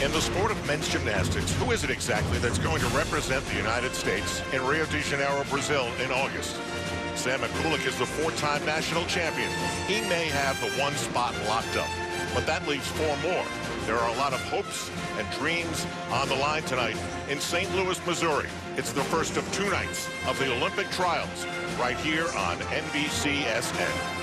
In the sport of men's gymnastics, who is it exactly that's going to represent the United States in Rio de Janeiro, Brazil in August? Sam Mikulak is the four-time national champion. He may have the one spot locked up, but that leaves four more. There are a lot of hopes and dreams on the line tonight in St. Louis, Missouri. It's the first of two nights of the Olympic trials right here on NBCSN.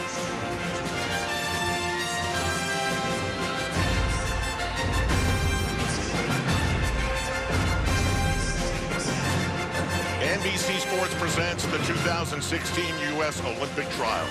NBC Sports presents the 2016 U.S. Olympic Trials.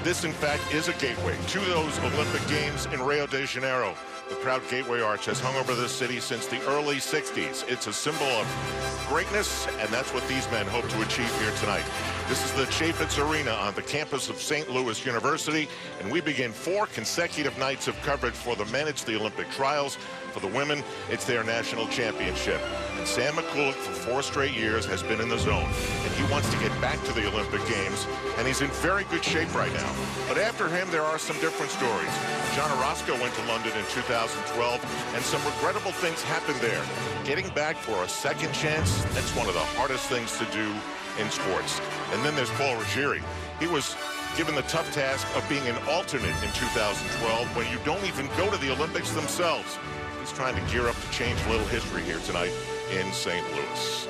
This, in fact, is a gateway to those Olympic Games in Rio de Janeiro. The proud gateway arch has hung over this city since the early 60s. It's a symbol of greatness, and that's what these men hope to achieve here tonight. This is the Chaffetz Arena on the campus of St. Louis University, and we begin 4 consecutive nights of coverage. For the men, it's the Olympic Trials. For the women, it's their national championship. And Sam Mikulak, for 4 straight years, has been in the zone, and he wants to get back to the Olympic Games, and he's in very good shape right now. But after him, there are some different stories. John Orozco went to London in 2012, and some regrettable things happened there. Getting back for a second chance, that's one of the hardest things to do in sports. And then there's Paul Ruggieri. He was given the tough task of being an alternate in 2012 when you don't even go to the Olympics themselves. He's trying to gear up to change a little history here tonight in St. Louis.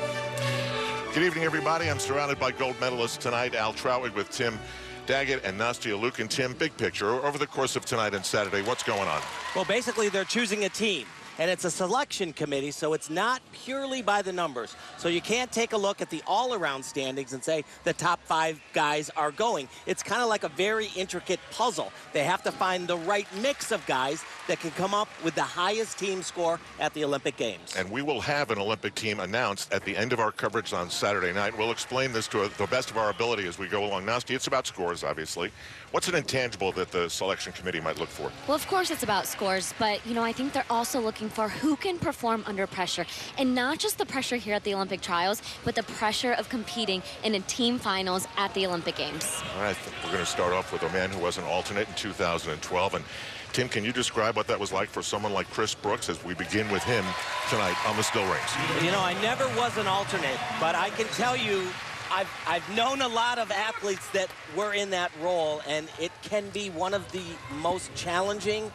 Good evening, everybody. I'm surrounded by gold medalists tonight. Al Trautwig with Tim Daggett and Nastia Lukin. Tim, big picture. Over the course of tonight and Saturday, what's going on? Well, basically, they're choosing a team. And it's a selection committee, so it's not purely by the numbers. So you can't take a look at the all-around standings and say the top 5 guys are going. It's kind of like a very intricate puzzle. They have to find the right mix of guys that can come up with the highest team score at the Olympic Games. And we will have an Olympic team announced at the end of our coverage on Saturday night. We'll explain this to the best of our ability as we go along. Nasty, it's about scores, obviously. What's an intangible that the selection committee might look for? Well, of course it's about scores, but, you know, I think they're also looking for who can perform under pressure. And not just the pressure here at the Olympic trials, but the pressure of competing in a team finals at the Olympic Games. All right, we're going to start off with a man who was an alternate in 2012. And Tim, can you describe what that was like for someone like Chris Brooks as we begin with him tonight on the still rings? You know, I never was an alternate, but I can tell you I've known a lot of athletes that were in that role, and it can be one of the most challenging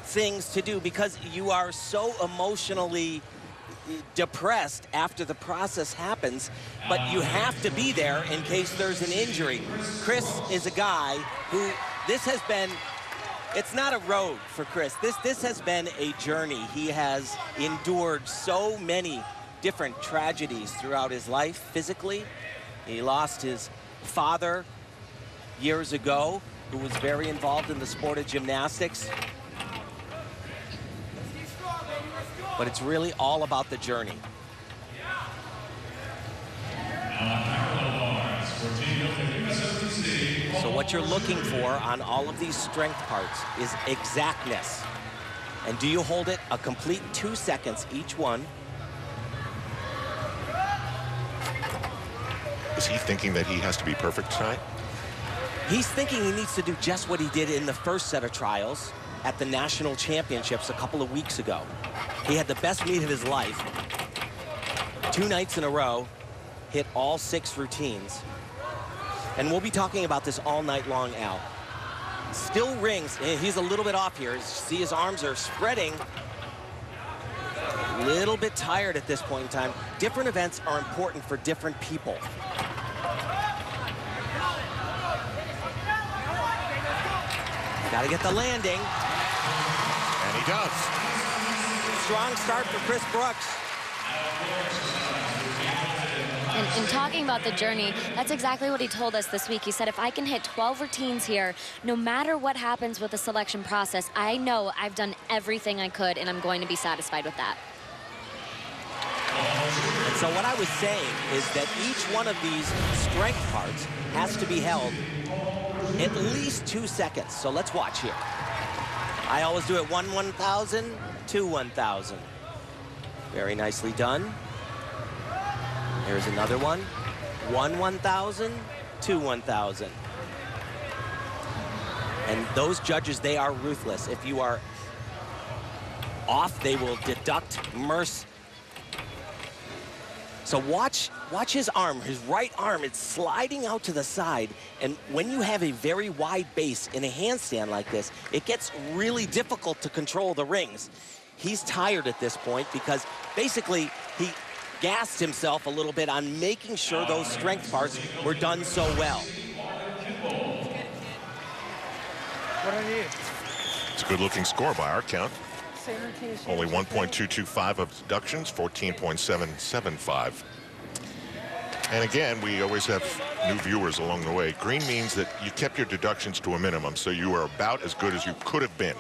things to do because you are so emotionally depressed after the process happens, but you have to be there in case there's an injury. Chris is a guy who, this has been, it's not a road for Chris. This has been a journey. He has endured so many different tragedies throughout his life physically. He lost his father years ago, who was very involved in the sport of gymnastics. But it's really all about the journey. So what you're looking for on all of these strength parts is exactness. And do you hold it a complete 2 seconds each one? Is he thinking that he has to be perfect tonight? He's thinking he needs to do just what he did in the first set of trials at the national championships a couple of weeks ago. He had the best meet of his life. 2 nights in a row, hit all 6 routines. And we'll be talking about this all night long, Al. Still rings, he's a little bit off here. See, his arms are spreading. A little bit tired at this point in time. Different events are important for different people. Got to get the landing. And he does. Strong start for Chris Brooks. And talking about the journey, that's exactly what he told us this week. He said, if I can hit 12 routines here, no matter what happens with the selection process, I know I've done everything I could, and I'm going to be satisfied with that. And so what I was saying is that each one of these strength parts has to be held at least 2 seconds. So let's watch here. I always do it 1 1,000, 2 1,000. Very nicely done. Here's another one. 1 1,000, 2 1,000. And those judges, they are ruthless. If you are off, they will deduct Merce. So watch his arm, his right arm, it's sliding out to the side. And when you have a very wide base in a handstand like this, it gets really difficult to control the rings. He's tired at this point because basically he gassed himself a little bit on making sure those strength parts were done so well. It's a good-looking score by our count. Only 1.225 of deductions, 14.775. And again, we always have new viewers along the way. Green means that you kept your deductions to a minimum, so you are about as good as you could have been.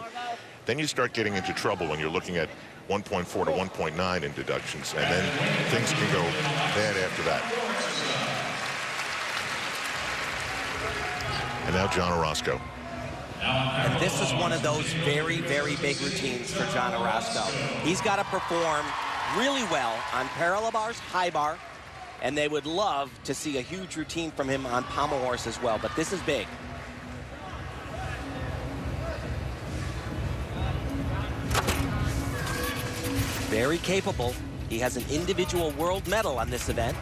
Then you start getting into trouble when you're looking at 1.4 to 1.9 in deductions, and then things can go bad after that. And now John Orozco. And this is one of those very, very big routines for John Orozco. He's got to perform really well on parallel bars, high bar, and they would love to see a huge routine from him on pommel horse as well, but this is big. Very capable. He has an individual world medal on this event.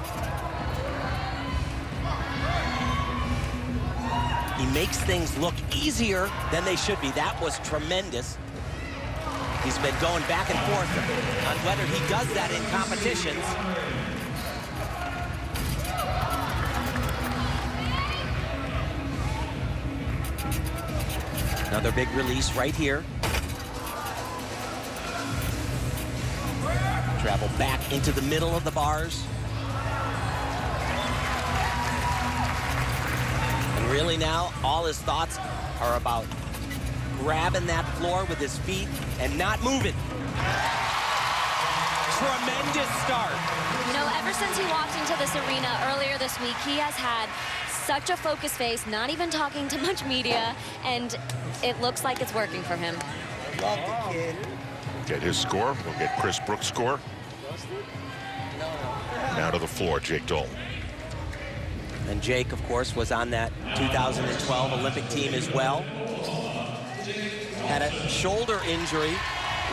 He makes things look easier than they should be. That was tremendous. He's been going back and forth on whether he does that in competitions. Another big release right here. Travel back into the middle of the bars. And really now, all his thoughts are about grabbing that floor with his feet and not moving. Tremendous start. You know, ever since he walked into this arena earlier this week, he has had such a focused face, not even talking to much media, and it looks like it's working for him. Love the kid. Get his score. We'll get Chris Brooks' score. Now to the floor, Jake Dalton. And Jake, of course, was on that 2012 Olympic team as well. Had a shoulder injury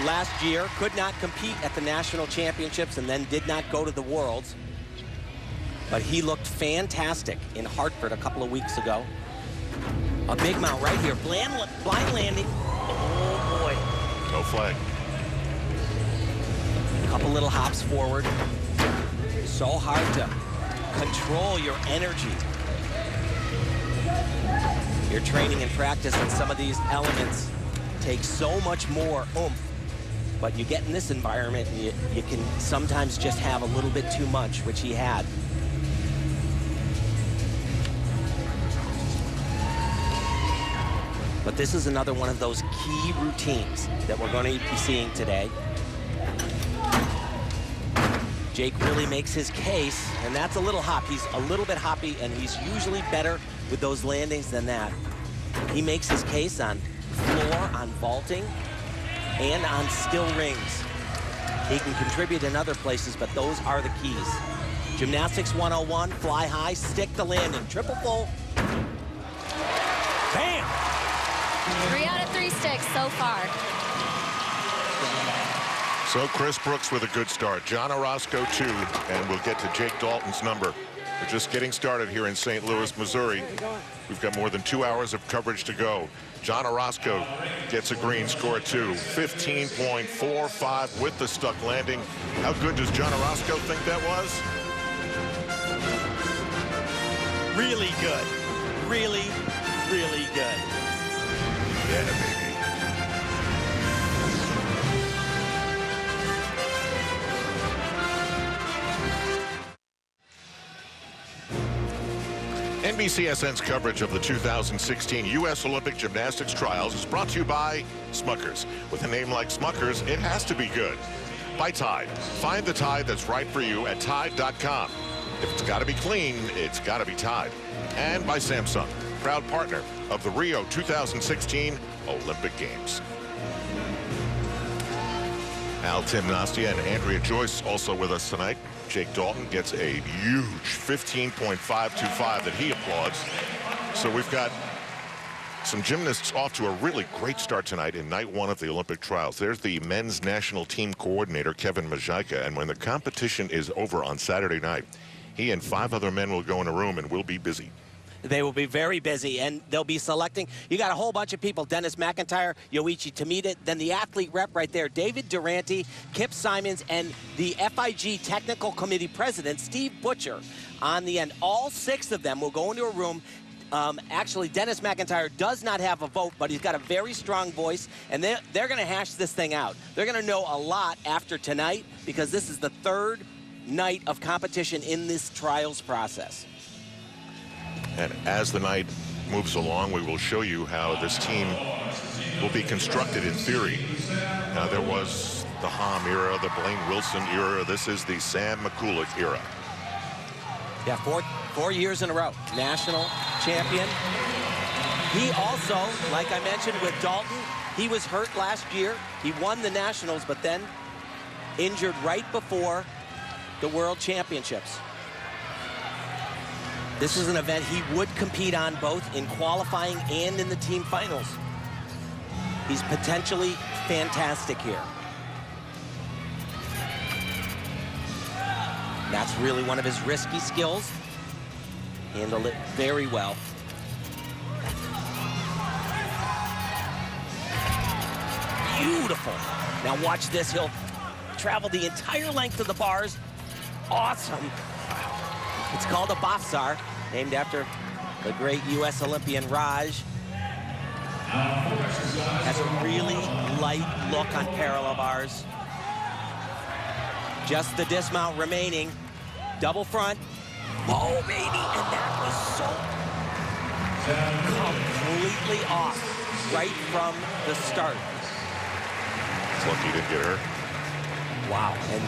last year, could not compete at the national championships, and then did not go to the Worlds. But he looked fantastic in Hartford a couple of weeks ago. A big mount right here, blind landing. Oh boy. No flag. A couple little hops forward. So hard to control your energy. Your training and practice in some of these elements takes so much more oomph. But you get in this environment and you can sometimes just have a little bit too much, which he had. But this is another one of those key routines that we're going to be seeing today. Jake really makes his case, and that's a little hop. He's a little bit hoppy, and he's usually better with those landings than that. He makes his case on floor, on vaulting, and on still rings. He can contribute in other places, but those are the keys. Gymnastics 101, fly high, stick the landing. Triple full. Bam! 3 out of 3 sticks so far. So Chris Brooks with a good start. John Orozco, 2, and we'll get to Jake Dalton's number. We're just getting started here in St. Louis, Missouri. We've got more than 2 hours of coverage to go. John Orozco gets a green, score 2. 15.45 with the stuck landing. How good does John Orozco think that was? Really good. Really, really good. Yeah, baby. NBCSN's coverage of the 2016 U.S. Olympic Gymnastics Trials is brought to you by Smuckers. With a name like Smuckers, it has to be good. By Tide. Find the Tide that's right for you at Tide.com. If it's got to be clean, it's got to be Tide. And by Samsung, proud partner of the Rio 2016 Olympic Games. Al Tim Nastia and Andrea Joyce also with us tonight. Jake Dalton gets a huge 15.525 that he applauds. So we've got Some gymnasts off to a really great start tonight in night one of the Olympic trials. There's the men's national team coordinator, Kevin Majajka, and when the competition is over on Saturday night, he and 5 other men will go in a room and will be busy. They will be very busy, and they'll be selecting. You got a whole bunch of people: Dennis McIntyre, Yoichi Tomita, then the athlete rep right there, David Durante, Kip Simons, and the FIG Technical Committee President, Steve Butcher, on the end. All 6 of them will go into a room. Actually, Dennis McIntyre does not have a vote, but he's got a very strong voice, and they're going to hash this thing out. They're going to know a lot after tonight, because this is the 3rd night of competition in this trials process. And as the night moves along, we will show you how this team will be constructed in theory. Now, there was the Hom era, the Blaine Wilson era. This is the Sam McCulloch era. Yeah, 4 years in a row, national champion. He also, like I mentioned with Dalton, he was hurt last year. He won the nationals, but then injured right before the World Championships. This is an event he would compete on both in qualifying and in the team finals. He's potentially fantastic here. That's really one of his risky skills. Handled it very well. Beautiful. Now watch this. He'll travel the entire length of the bars. Awesome. It's called a Bafsar, named after the great U.S. Olympian Raj. Has a really light look on parallel bars. Just the dismount remaining. Double front. Oh, baby, and that was so completely off right from the start. It's lucky he didn't get hurt. Wow, and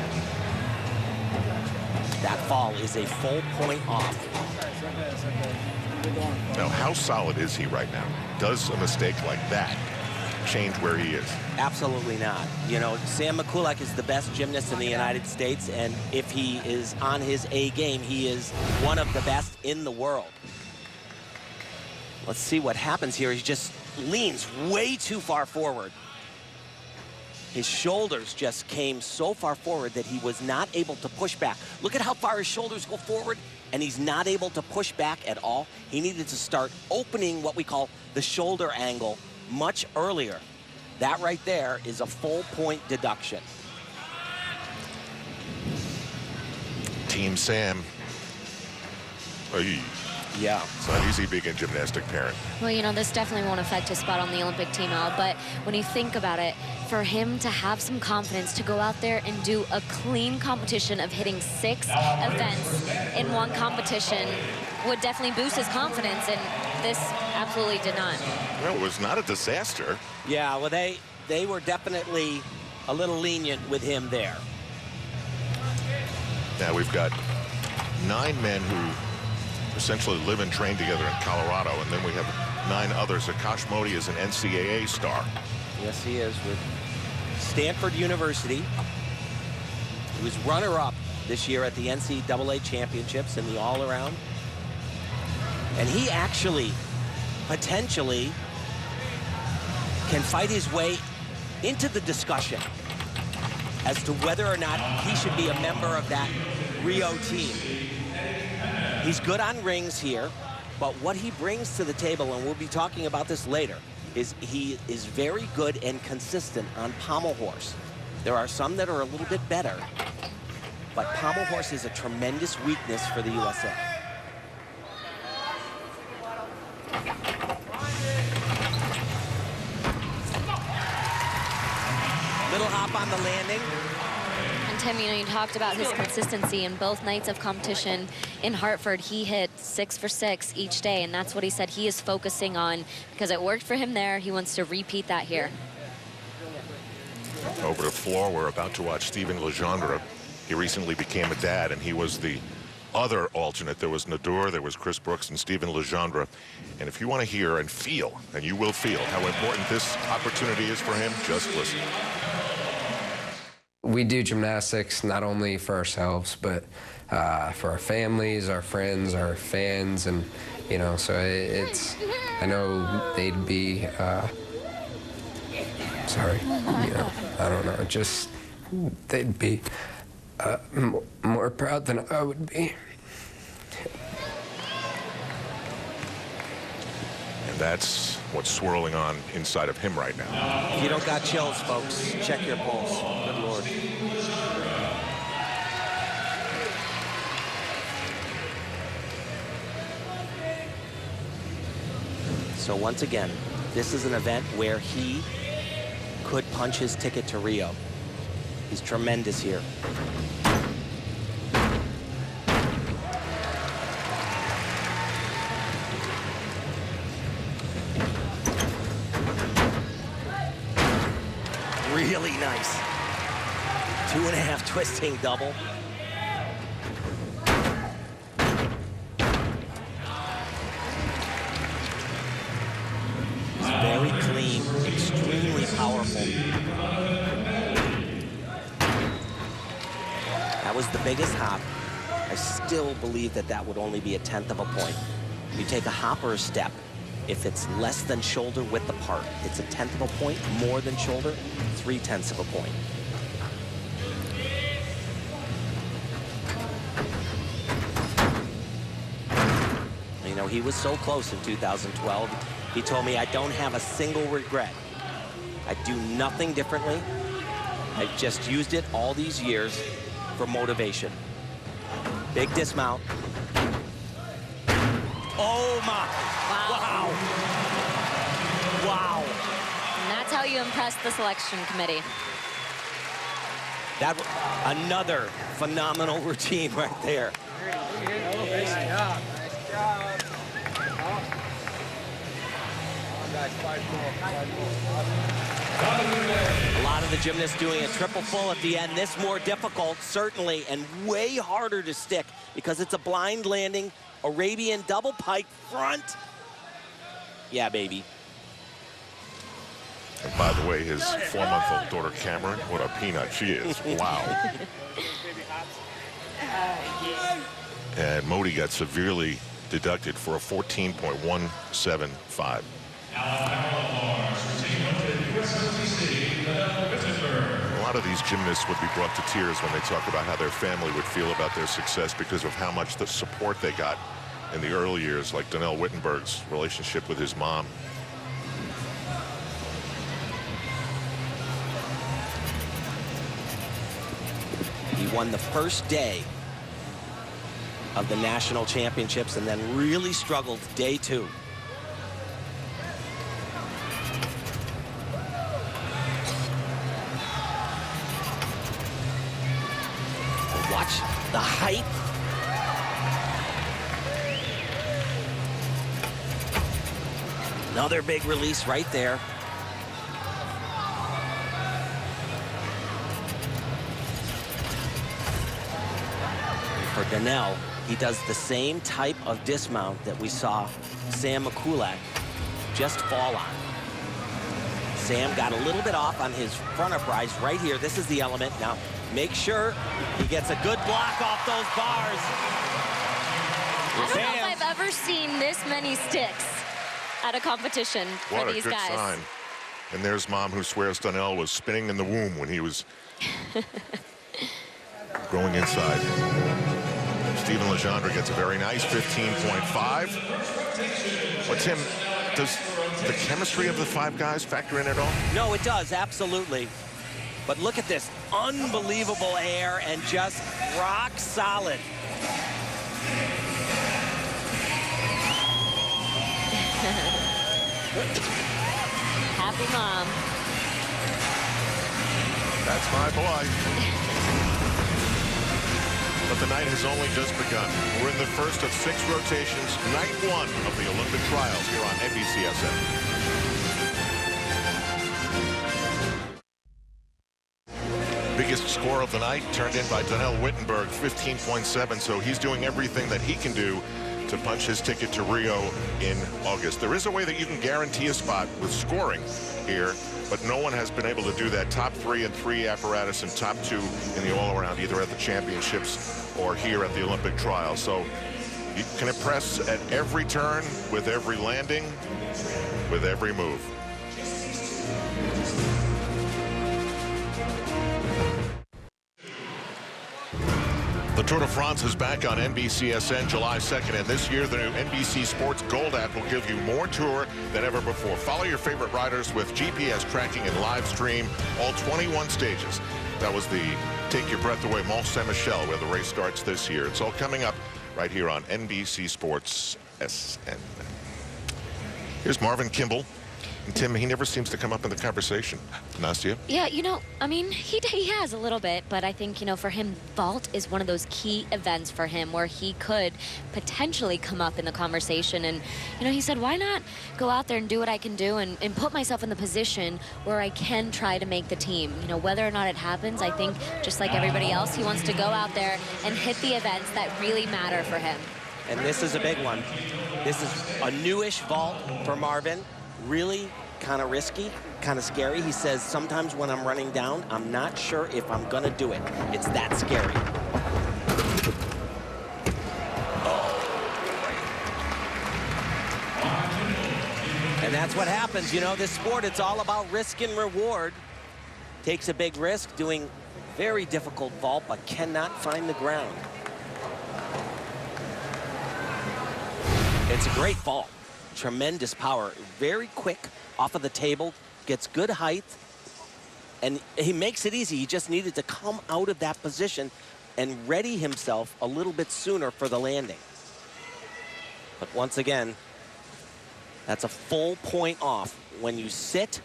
that fall is a full point off. Now, how solid is he right now? Does a mistake like that change where he is? Absolutely not. You know, Sam McCulloch is the best gymnast in the United States, and if he is on his A game, he is one of the best in the world. Let's see what happens here. He just leans way too far forward. His shoulders just came so far forward that he was not able to push back. Look at how far his shoulders go forward, and he's not able to push back at all. He needed to start opening what we call the shoulder angle much earlier. That right there is a full point deduction. Team Sam. Oy. Yeah. It's not easy being a gymnastic parent. Well, you know, this definitely won't affect his spot on the Olympic team, Al, but when you think about it, for him to have some confidence to go out there and do a clean competition of hitting 6 events in one competition would definitely boost his confidence, and this absolutely did not. No, it was not a disaster. Yeah, well, they were definitely a little lenient with him there. Now we've got 9 men who essentially live and train together in Colorado, and then we have 9 others. Akash Modi is an NCAA star. Yes, he is, with Stanford University. He was runner-up this year at the NCAA championships in the all-around. And he actually, potentially, can fight his way into the discussion as to whether or not he should be a member of that Rio team. He's good on rings here, but what he brings to the table, and we'll be talking about this later, is he is very good and consistent on pommel horse. There are some that are a little bit better, but pommel horse is a tremendous weakness for the USA. Little hop on the landing. And Tim, you know, you talked about his consistency in both nights of competition in Hartford. He hit 6 for 6 each day, and that's what he said he is focusing on because it worked for him there. He wants to repeat that here. Over the floor, we're about to watch Stephen Legendre. He recently became a dad, and he was the other alternate. There was Nadur, there was Chris Brooks, and Stephen Legendre. And if you want to hear and feel, and you will feel, how important this opportunity is for him, just listen. We do gymnastics not only for ourselves, but for our families, our friends, our fans, and, you know, so it's I know they'd be, sorry, you know, I don't know, just they'd be more proud than I would be. And that's what's swirling on inside of him right now. If you don't got chills, folks, check your pulse. Good Lord. So once again, this is an event where he could punch his ticket to Rio. He's tremendous here. Really nice. 2.5 twisting double. It's very clean, extremely powerful. That was the biggest hop. I still believe that that would only be 1/10 of a point. You take a hop or a step. If it's less than shoulder width apart, it's 1/10 of a point. More than shoulder, 3/10 of a point. You know, he was so close in 2012. He told me, I don't have a single regret. I do nothing differently. I've just used it all these years for motivation. Big dismount. Oh my. Wow. Wow. And that's how you impress the selection committee. That another phenomenal routine right there. Nice job. Nice job. A lot of the gymnasts doing a triple full at the end. This more difficult, certainly, and way harder to stick because it's a blind landing, Arabian double pike front. Yeah, baby. And by the way, his 4-month-old daughter, Cameron, what a peanut she is. Wow. And Modi got severely deducted for a 14.175. A lot of these gymnasts would be brought to tears when they talk about how their family would feel about their success because of how much the support they got in the early years, like Donnell Wittenberg's relationship with his mom. He won the first day of the national championships and then really struggled day 2. Watch the height. Another big release right there. For Donnell, he does the same type of dismount that we saw Sam McCulloch just fall on. Sam got a little bit off on his front uprise right here. This is the element. Now, make sure he gets a good block off those bars. I don't know if I've ever seen this many sticks at a competition for these guys. What a good sign. And there's Mom, who swears Donnell was spinning in the womb when he was going inside. Stephen Legendre gets a very nice 15.5. But Tim, does the chemistry of the 5 guys factor in at all? No, it does, absolutely. But look at this unbelievable air and just rock solid. Happy mom. That's my boy. But the night has only just begun. We're in the first of 6 rotations, night 1 of the Olympic trials here on NBCSN. Biggest score of the night turned in by Donnell Wittenberg, 15.7. So he's doing everything that he can do to punch his ticket to Rio in August. There is a way that you can guarantee a spot with scoring here, but no one has been able to do that. Top 3 and 3 apparatus and top 2 in the all-around, either at the championships or here at the Olympic trials. So you can impress at every turn with every landing. with every move. The Tour de France is back on NBCSN July 2nd, and this year the new NBC Sports Gold app will give you more Tour than ever before. Follow your favorite riders with GPS tracking and live stream all 21 stages. That was the Take Your Breath Away Mont Saint-Michel, where the race starts this year. It's all coming up right here on NBC Sports SN. Here's Marvin Kimball. And Tim, he never seems to come up in the conversation. Nastia? Yeah, you know, I mean, he has a little bit, but I think, you know, for him, vault is one of those key events for him where he could potentially come up in the conversation. And, you know, he said, why not go out there and do what I can do and put myself in the position where I can try to make the team. You know, whether or not it happens, I think, just like everybody else, he wants to go out there and hit the events that really matter for him. And this is a big one. This is a newish vault for Marvin. Really kind of risky, kind of scary. He says, sometimes when I'm running down, I'm not sure if I'm gonna do it. It's that scary. And that's what happens, you know, this sport, it's all about risk and reward. Takes a big risk, doing very difficult vault, but cannot find the ground. It's a great vault. Tremendous power, very quick off of the table, gets good height, and he makes it easy. He just needed to come out of that position and ready himself a little bit sooner for the landing. But once again, that's a full point off when you sit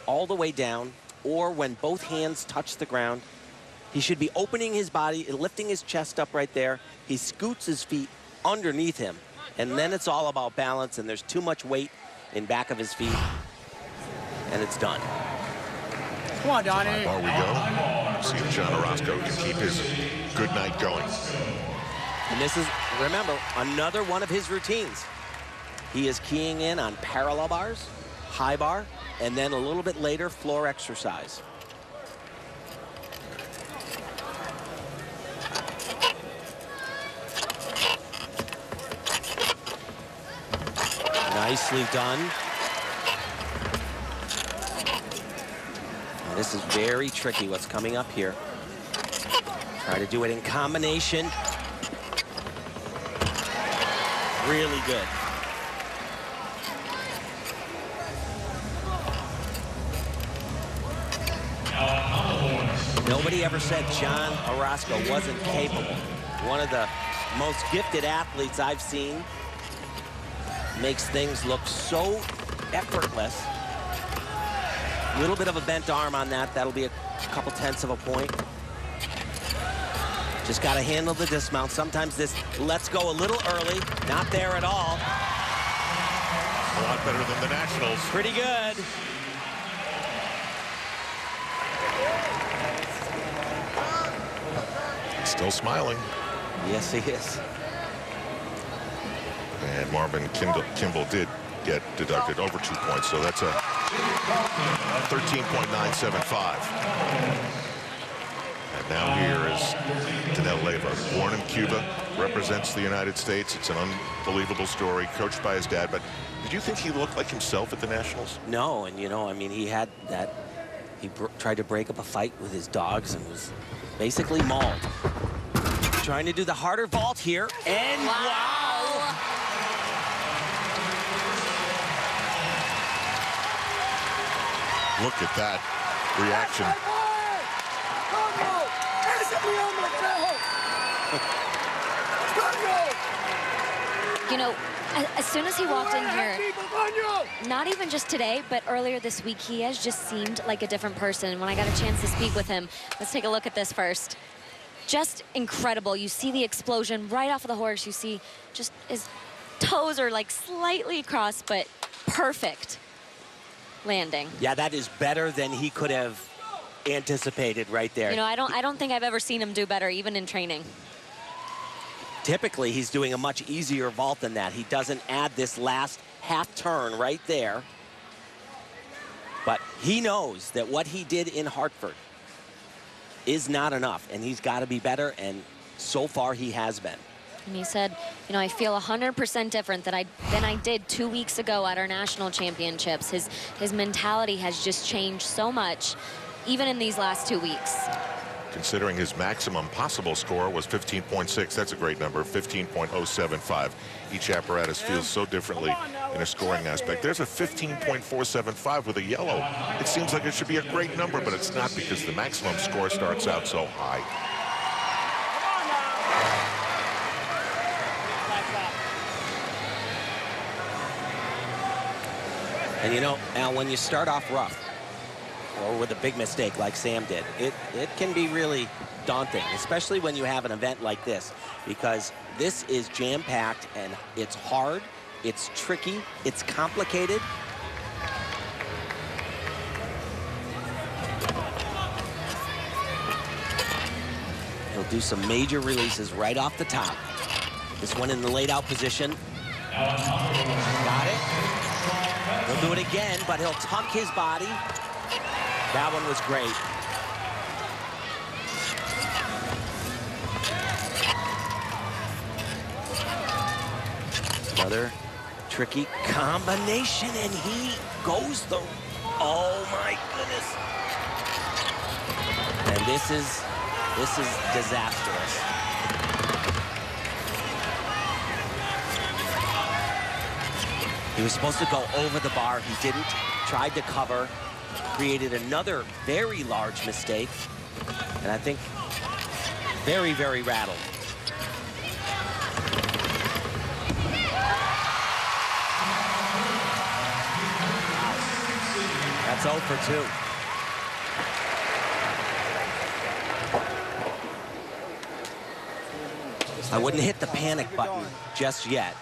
all the way down or when both hands touch the ground. He should be opening his body, lifting his chest up right there. He scoots his feet underneath him. And then it's all about balance, and there's too much weight in back of his feet, and it's done. Come on, Donnie. There we go. See if John Orozco can keep his good night going. And this is, remember, another one of his routines. He is keying in on parallel bars, high bar, and then a little bit later, floor exercise. Nicely done. Now, this is very tricky, what's coming up here. Try to do it in combination. Really good. Nobody ever said John Orozco wasn't capable. One of the most gifted athletes I've seen. Makes things look so effortless. A little bit of a bent arm on that. That'll be a couple tenths of a point. Just got to handle the dismount. Sometimes this lets go a little early. Not there at all. A lot better than the Nationals. Pretty good. Still smiling. Yes, he is. And Marvin Kimball did get deducted over 2 points, so that's a 13.975. And now here is Danel Leyva, born in Cuba, represents the United States. It's an unbelievable story, coached by his dad. But did you think he looked like himself at the Nationals? No, and you know, I mean, he had that, he tried to break up a fight with his dogs and was basically mauled. Trying to do the harder vault here, and wow! Look at that reaction. You know, as soon as he walked in here, not even just today, but earlier this week, he has just seemed like a different person. When I got a chance to speak with him, let's take a look at this first. Just incredible. You see the explosion right off of the horse. You see just his toes are like slightly crossed, but perfect landing. Yeah, that is better than he could have anticipated right there. You know, I don't think I've ever seen him do better, even in training. Typically, he's doing a much easier vault than that. He doesn't add this last half turn right there. But he knows that what he did in Hartford is not enough, and he's got to be better, and so far he has been. And he said, you know, I feel 100% different than I did 2 weeks ago at our national championships. His mentality has just changed so much, even in these last 2 weeks. Considering his maximum possible score was 15.6, that's a great number, 15.075. Each apparatus feels so differently in a scoring aspect. There's a 15.475 with a yellow. It seems like it should be a great number, but it's not because the maximum score starts out so high. And you know, Al, when you start off rough, or with a big mistake like Sam did, it can be really daunting, especially when you have an event like this, because this is jam-packed and it's hard, it's tricky, it's complicated. He'll do some major releases right off the top. This one in the laid out position. Got it. He'll do it again, but he'll tuck his body. That one was great. Another tricky combination, and he goes the... Oh my goodness. And this is disastrous. He was supposed to go over the bar. He didn't. Tried to cover. Created another very large mistake. And I think very, very rattled. That's 0 for 2. I wouldn't hit the panic button just yet.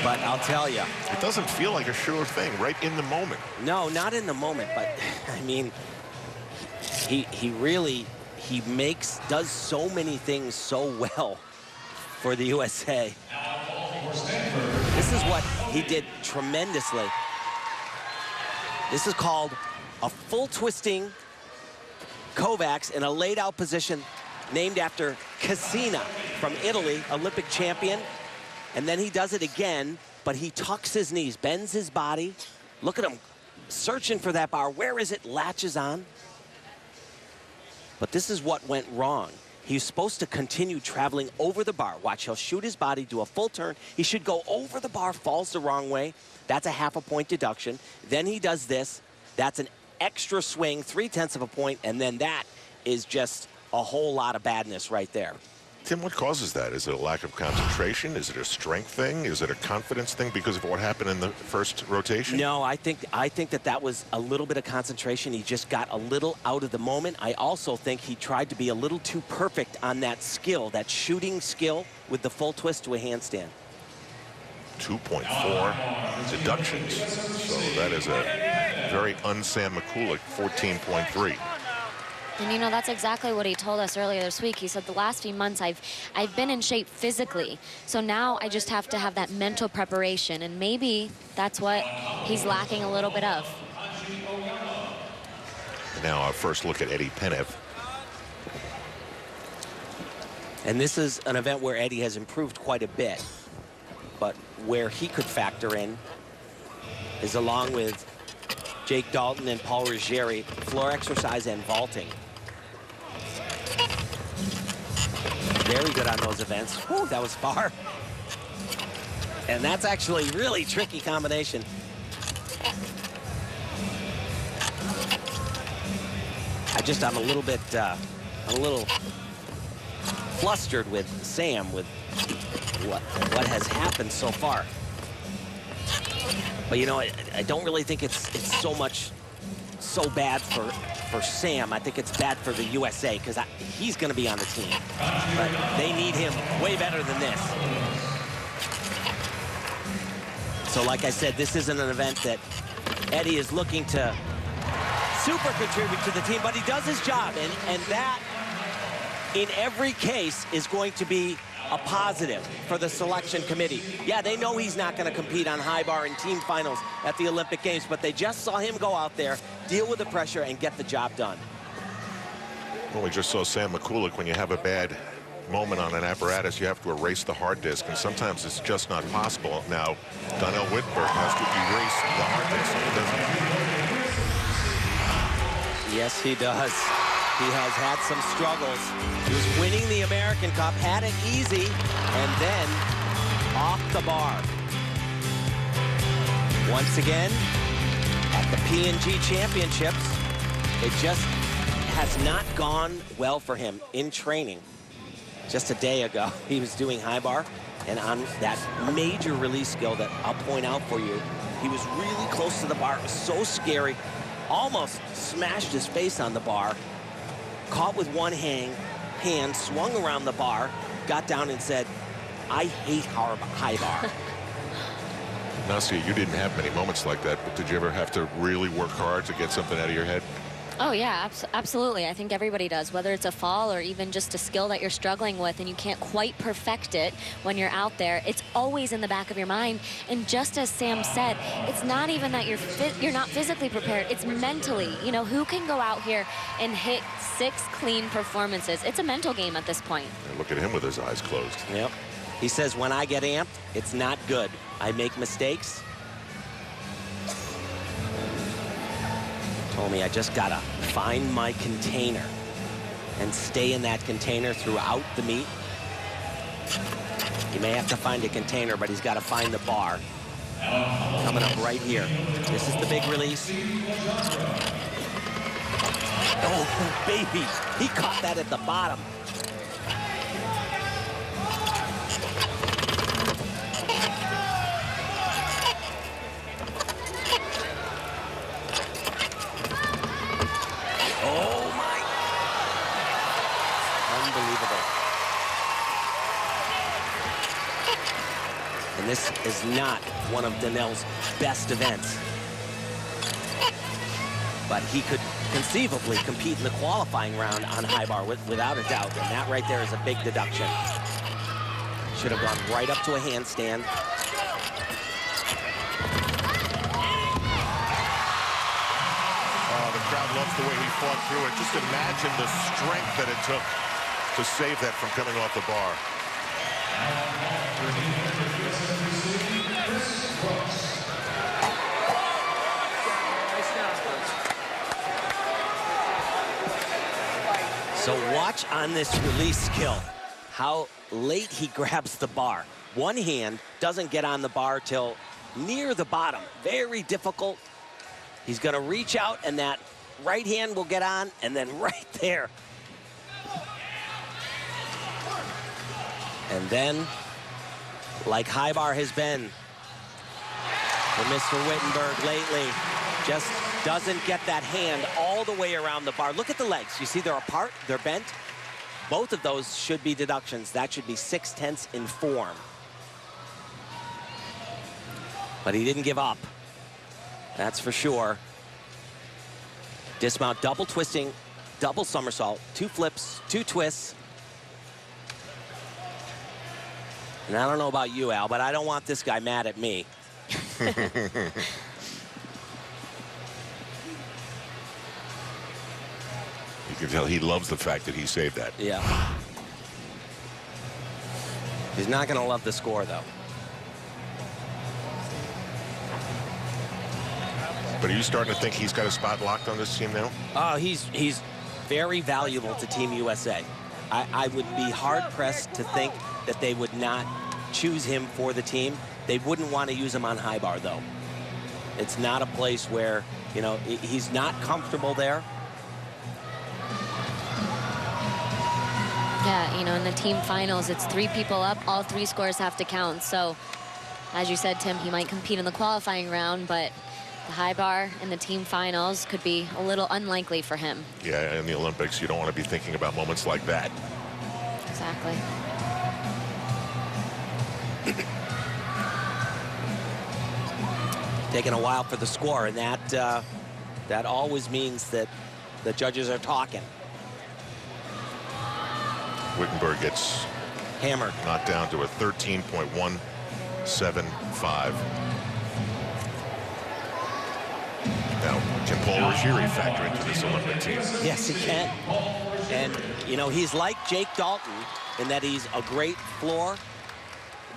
But I'll tell you, it doesn't feel like a sure thing right in the moment. No, not in the moment, but I mean, he really does so many things so well for the USA. This is what he did tremendously. This is called a full twisting Kovacs in a laid out position named after Cassina from Italy, Olympic champion. And then he does it again, but he tucks his knees, bends his body. Look at him searching for that bar. Where is it? Latches on. But this is what went wrong. He's supposed to continue traveling over the bar. Watch, he'll shoot his body, do a full turn. He should go over the bar, falls the wrong way. That's a ½ a point deduction. Then he does this. That's an extra swing, 3/10 of a point, and then that is just a whole lot of badness right there. Tim, what causes that? Is it a lack of concentration? Is it a strength thing? Is it a confidence thing because of what happened in the first rotation? No, I think that was a little bit of concentration. He just got a little out of the moment. I also think he tried to be a little too perfect on that skill, that shooting skill with the full twist to a handstand. 2.4 deductions. So that is a very un-Sam Mikulak 14.3. And you know, that's exactly what he told us earlier this week. He said the last few months I've been in shape physically. So now I just have to have that mental preparation. And maybe that's what he's lacking a little bit of. Now our first look at Eddie Penev. And this is an event where Eddie has improved quite a bit. But where he could factor in is along with Jake Dalton and Paul Ruggieri, floor exercise and vaulting. Very good on those events. Whew, that was far. And that's actually really tricky combination. I'm a little flustered with Sam with what has happened so far. But you know, I don't really think it's so bad for Sam. I think it's bad for the USA because he's going to be on the team. But they need him way better than this. So like I said, this isn't an event that Eddie is looking to super contribute to the team, but he does his job. And that, in every case, is going to be a positive for the selection committee. Yeah, they know he's not going to compete on high bar in team finals at the Olympic Games, but they just saw him go out there, deal with the pressure, and get the job done. Well, we just saw Sam Mikulak. When you have a bad moment on an apparatus, you have to erase the hard disk, and sometimes it's just not possible. Now, Donnell Whittenberg has to erase the hard disk. Yes, he does. He has had some struggles. He was winning the American Cup, had it easy, and then off the bar. Once again, at the P&G Championships, it just has not gone well for him in training. Just a day ago, he was doing high bar, and on that major release skill that I'll point out for you, he was really close to the bar. It was so scary. Almost smashed his face on the bar. Caught with one hand, swung around the bar, got down and said, "I hate high bar." Nasia, you didn't have many moments like that, but did you ever have to really work hard to get something out of your head? Oh, yeah, absolutely. I think everybody does, whether it's a fall or even just a skill that you're struggling with and you can't quite perfect it when you're out there. It's always in the back of your mind. And just as Sam said, it's not even that you're not physically prepared. It's mentally. You know, who can go out here and hit 6 clean performances? It's a mental game at this point. And look at him with his eyes closed. Yep. He says, when I get amped, it's not good. I make mistakes. Told me I just gotta find my container and stay in that container throughout the meet. He may have to find a container, but he's got to find the bar. Coming up right here. This is the big release. Oh, baby. He caught that at the bottom. And this is not one of Donnell's best events. But he could conceivably compete in the qualifying round on high bar without a doubt. And that right there is a big deduction. Should have gone right up to a handstand. Oh, the crowd loves the way he fought through it. Just imagine the strength that it took to save that from coming off the bar. So watch on this release skill how late he grabs the bar. One hand doesn't get on the bar till near the bottom. Very difficult. He's going to reach out, and that right hand will get on, and then right there. And then, like high bar has been for Mr. Whittenberg lately, just doesn't get that hand all the way around the bar. Look at the legs. You see they're apart, they're bent. Both of those should be deductions. That should be 6/10 in form. But he didn't give up. That's for sure. Dismount, double twisting, double somersault, 2 flips, 2 twists. And I don't know about you, Al, but I don't want this guy mad at me. You can tell he loves the fact that he saved that. Yeah. He's not going to love the score, though. But are you starting to think he's got a spot locked on this team now? Oh, he's very valuable to Team USA. I would be hard-pressed to think that they would not choose him for the team. They wouldn't want to use him on high bar, though. It's not a place where, you know, he's not comfortable there. Yeah, you know, in the team finals, it's 3 people up. All 3 scores have to count. So, as you said, Tim, he might compete in the qualifying round, but the high bar in the team finals could be a little unlikely for him. Yeah, in the Olympics, you don't want to be thinking about moments like that. Exactly. Taking a while for the score, and that always means that the judges are talking. Whittenberg gets Hammered. knocked down to a 13.175. Now, can Paul Ruggieri factor into this Olympic team? Yes, he can. And, you know, he's like Jake Dalton in that he's a great floor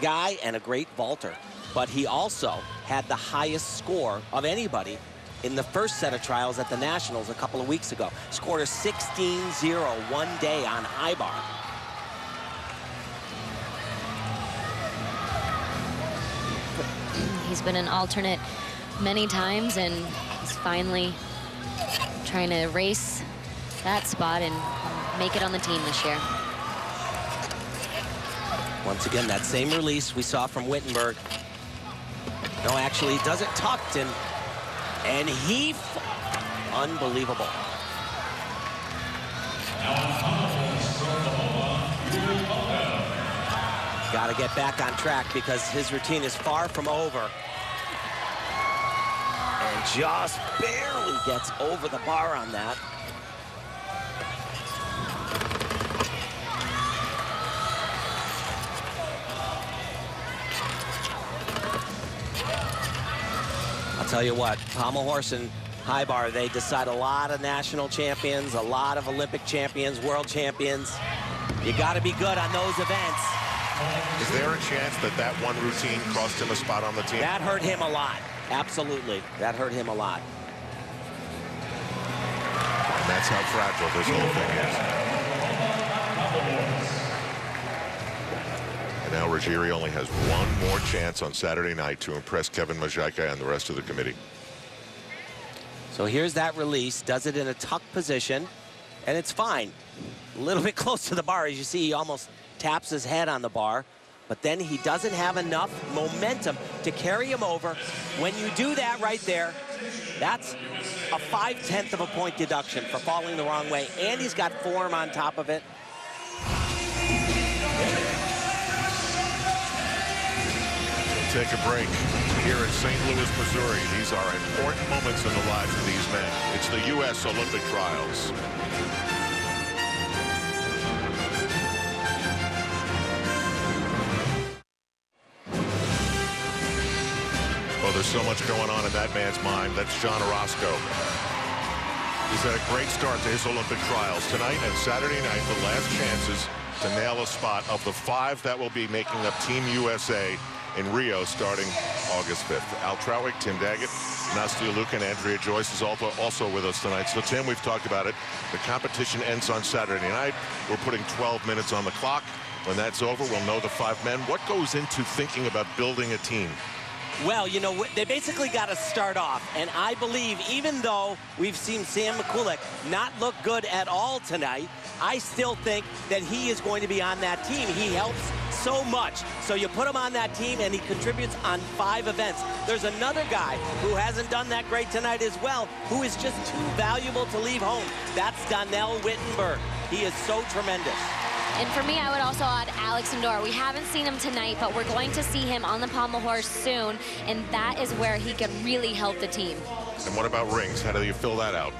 guy and a great vaulter. But he also had the highest score of anybody in the first set of trials at the Nationals a couple of weeks ago. Scored a 16-0 one day on high bar. He's been an alternate many times, and he's finally trying to erase that spot and make it on the team this year. Once again, that same release we saw from Wittenberg. No, actually, he does it tucked, and he, unbelievable. Got to get back on track because his routine is far from over. And just barely gets over the bar on that. I'll tell you what, pommel horse and high bar, they decide a lot of national champions, a lot of Olympic champions, world champions. You got to be good on those events. Is there a chance that that one routine cost him a spot on the team? That hurt him a lot. Absolutely. That hurt him a lot. And that's how fragile this whole thing is. And now Ruggieri only has one more chance on Saturday night to impress Kevin Majajka and the rest of the committee. So here's that release. Does it in a tuck position, and it's fine. A little bit close to the bar. As you see, he almost taps his head on the bar, but then he doesn't have enough momentum to carry him over. When you do that right there, that's a 5/10 of a point deduction for falling the wrong way, and he's got form on top of it. We'll take a break here in St. Louis, Missouri. These are important moments in the lives of these men. It's the U.S. Olympic trials. Oh, there's so much going on in that man's mind. That's John Orozco. He's had a great start to his Olympic trials tonight and Saturday night. The last chances to nail a spot of the 5 that will be making up Team USA in Rio starting August 5th. Al Trawick, Tim Daggett, Nastia Luke, and Andrea Joyce is also with us tonight. So, Tim, we've talked about it. The competition ends on Saturday night. We're putting 12 minutes on the clock. When that's over, we'll know the 5 men. What goes into thinking about building a team? Well, you know, they basically got to start off, and I believe even though we've seen Sam McCulloch not look good at all tonight, I still think that he is going to be on that team. He helps so much. So you put him on that team, and he contributes on 5 events. There's another guy who hasn't done that great tonight as well, who is just too valuable to leave home. That's Donnell Wittenberg. He is so tremendous. And for me, I would also add Alex Ndor. We haven't seen him tonight, but we're going to see him on the pommel horse soon, and that is where he can really help the team. And what about rings? How do you fill that out?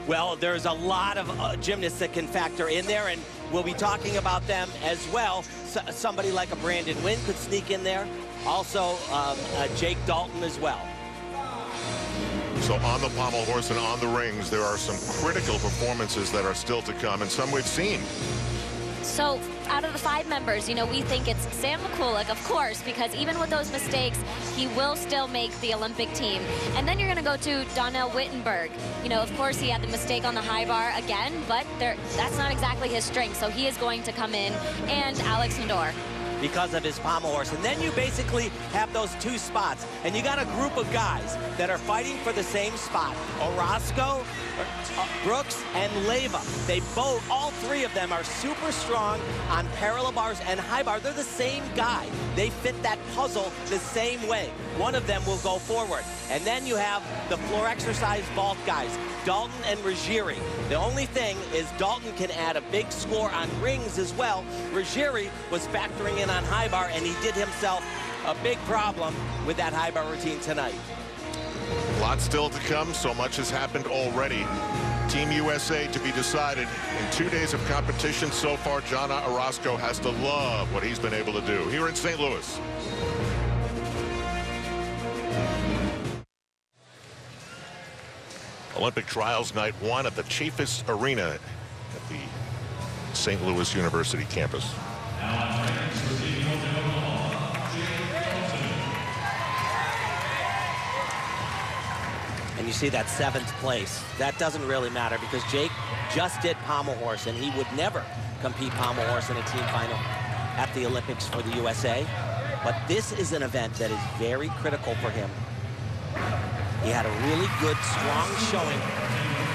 Well, there's a lot of gymnasts that can factor in there, and we'll be talking about them as well. Somebody like a Brandon Wynn could sneak in there. Also, Jake Dalton as well. So on the pommel horse and on the rings, there are some critical performances that are still to come, and some we've seen. So out of the 5 members, you know, we think it's Sam McCulloch, of course, because even with those mistakes, he will still make the Olympic team. And then you're going to go to Donnell Wittenberg. You know, of course, he had the mistake on the high bar again, but that's not exactly his strength. So he is going to come in, and Alex Ndor. Because of his pommel horse. And then you basically have those 2 spots. And you got a group of guys that are fighting for the same spot. Orozco, Brooks, and Leyva. They both, all 3 of them are super strong on parallel bars and high bar. They're the same guy. They fit that puzzle the same way. One of them will go forward. And then you have the floor exercise vault guys, Dalton and Ruggieri. The only thing is Dalton can add a big score on rings as well. Ruggieri was factoring in on high bar, and he did himself a big problem with that high bar routine tonight. A lot still to come. So much has happened already. Team USA to be decided in 2 days of competition so far. John Orozco has to love what he's been able to do here in St. Louis. Olympic trials night 1 at the Chaffetz Arena at the St. Louis University campus. And you see that 7th place. That doesn't really matter because Jake just did pommel horse, and he would never compete pommel horse in a team final at the Olympics for the USA. But this is an event that is very critical for him. He had a really good, strong showing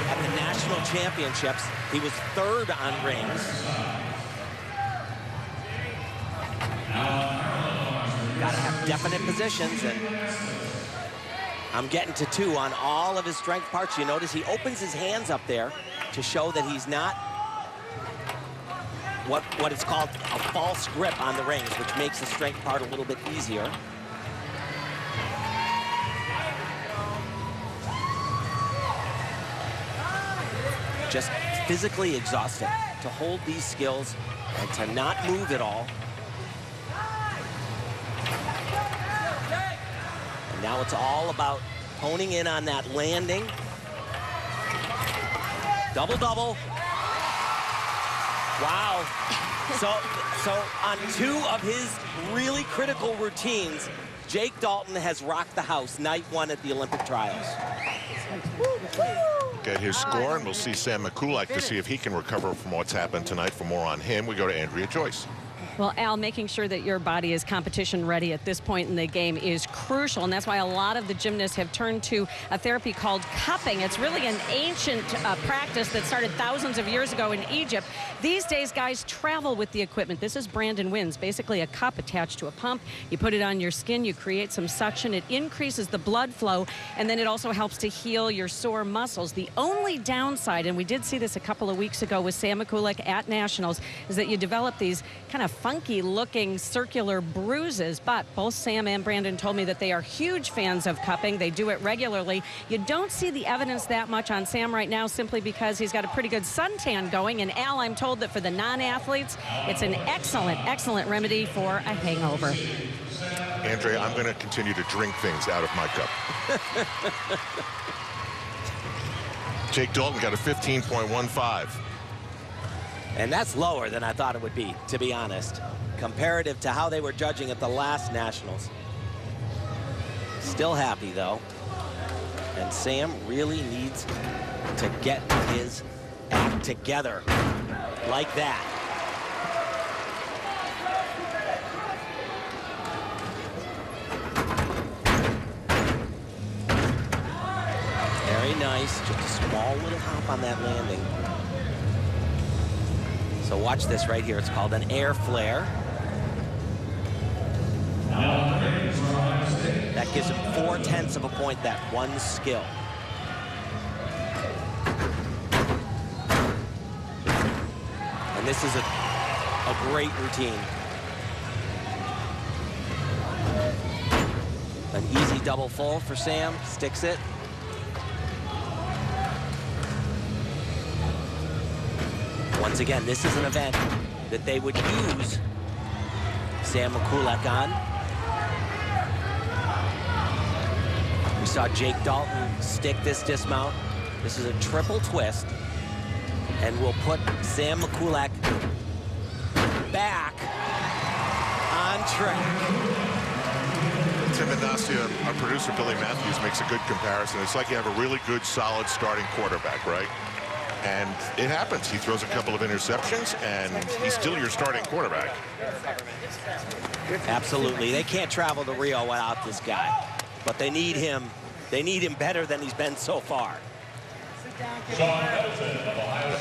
at the national championships. He was 3rd on rings. Got to have definite positions, and I'm getting to 2 on all of his strength parts. You notice he opens his hands up there to show that he's not what is called a false grip on the rings, which makes the strength part a little bit easier. Just physically exhausting to hold these skills and to not move at all. And now it's all about honing in on that landing. Double-double. Wow. So on 2 of his really critical routines, Jake Dalton has rocked the house night 1 at the Olympic trials. Get his score, and we'll see Sam Mikulak to see if he can recover from what's happened tonight. For more on him, we go to Andrea Joyce. Well, Al, making sure that your body is competition ready at this point in the game is crucial, and that's why a lot of the gymnasts have turned to a therapy called cupping. It's really an ancient practice that started thousands of years ago in Egypt. These days, guys travel with the equipment. This is Brandon Wynn's, basically a cup attached to a pump. You put it on your skin, you create some suction, it increases the blood flow, and then it also helps to heal your sore muscles. The only downside, and we did see this a couple of weeks ago with Sam Mikulak at Nationals, is that you develop these kind of funky looking circular bruises, but both Sam and Brandon told me that they are huge fans of cupping. They do it regularly. You don't see the evidence that much on Sam right now simply because he's got a pretty good suntan going, and Al, I'm told that for the non-athletes, it's an excellent remedy for a hangover. Andrea, I'm going to continue to drink things out of my cup. Jake Dalton got a 15.15. And that's lower than I thought it would be, to be honest, comparative to how they were judging at the last Nationals. Still happy, though. And Sam really needs to get his act together like that. Very nice. Just a small little hop on that landing. So watch this right here. It's called an air flare. That gives him 4/10 of a point, that one skill. And this is a great routine. An easy double full for Sam. Sticks it. Once again, this is an event that they would use Sam Mikulak on. We saw Jake Dalton stick this dismount. This is a triple twist, and we'll put Sam Mikulak back on track. Tim and Nastia, our producer Billy Matthews, makes a good comparison. It's like you have a really good, solid starting quarterback, right? And it happens. He throws a couple of interceptions, and he's still your starting quarterback. Absolutely. They can't travel to Rio without this guy. But they need him. They need him better than he's been so far.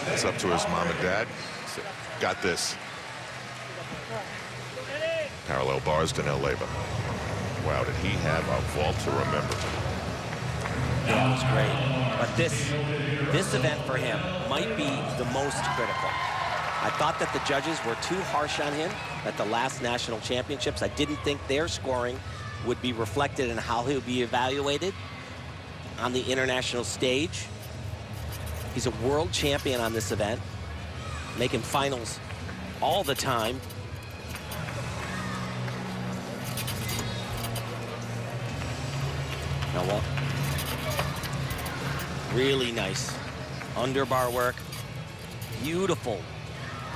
It's up to his mom and dad. Got this. Parallel bars to Nell Leba. Wow, did he have a vault to remember? That was great. But this event for him might be the most critical. I thought that the judges were too harsh on him at the last national championships. I didn't think their scoring would be reflected in how he'll be evaluated on the international stage. He's a world champion on this event, making finals all the time. Now what? Really nice underbar work. Beautiful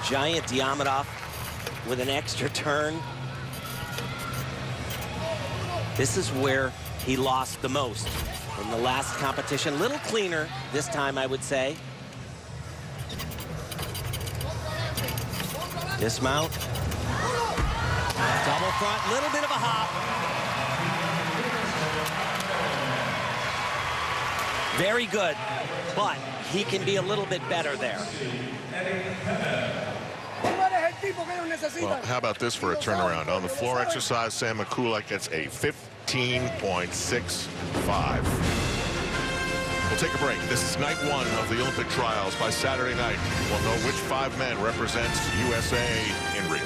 giant Diamondov with an extra turn. This is where he lost the most in the last competition. A little cleaner this time, I would say. Dismount. Double front, little bit of a hop. Very good, but he can be a little bit better there. Well, how about this for a turnaround? On the floor exercise, Sam Mikulak gets a 15.65. We'll take a break. This is night one of the Olympic trials. By Saturday night, we'll know which 5 men represents USA in Rio.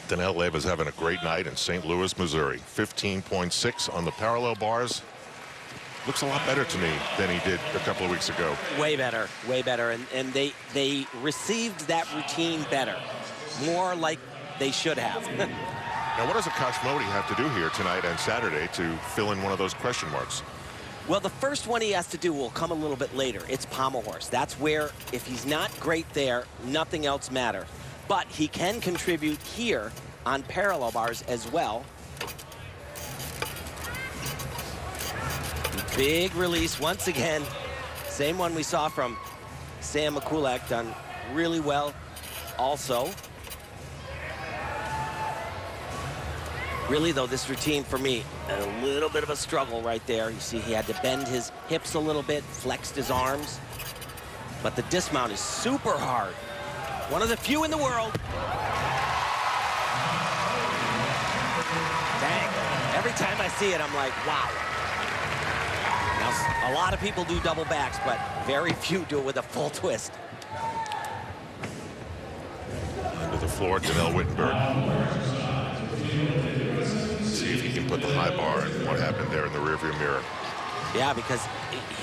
Danelle Leva's having a great night in St. Louis, Missouri. 15.6 on the parallel bars. Looks a lot better to me than he did a couple of weeks ago. Way better, way better. And they received that routine better. More like they should have. Now, what does Akash Modi have to do here tonight and Saturday to fill in one of those question marks? Well, the first one he has to do will come a little bit later. It's pommel horse. That's where, if he's not great there, nothing else matters. But he can contribute here on parallel bars as well. Big release once again. Same one we saw from Sam Mikulak, done really well also. Really, though, this routine for me, a little bit of a struggle right there. You see he had to bend his hips a little bit, flexed his arms. But the dismount is super hard. One of the few in the world. Dang. Every time I see it, I'm like, wow. Now, a lot of people do double backs, but very few do it with a full twist. Under the floor, Danelle Wittenberg. See if he can put the high bar and what happened there in the rearview mirror. Yeah, because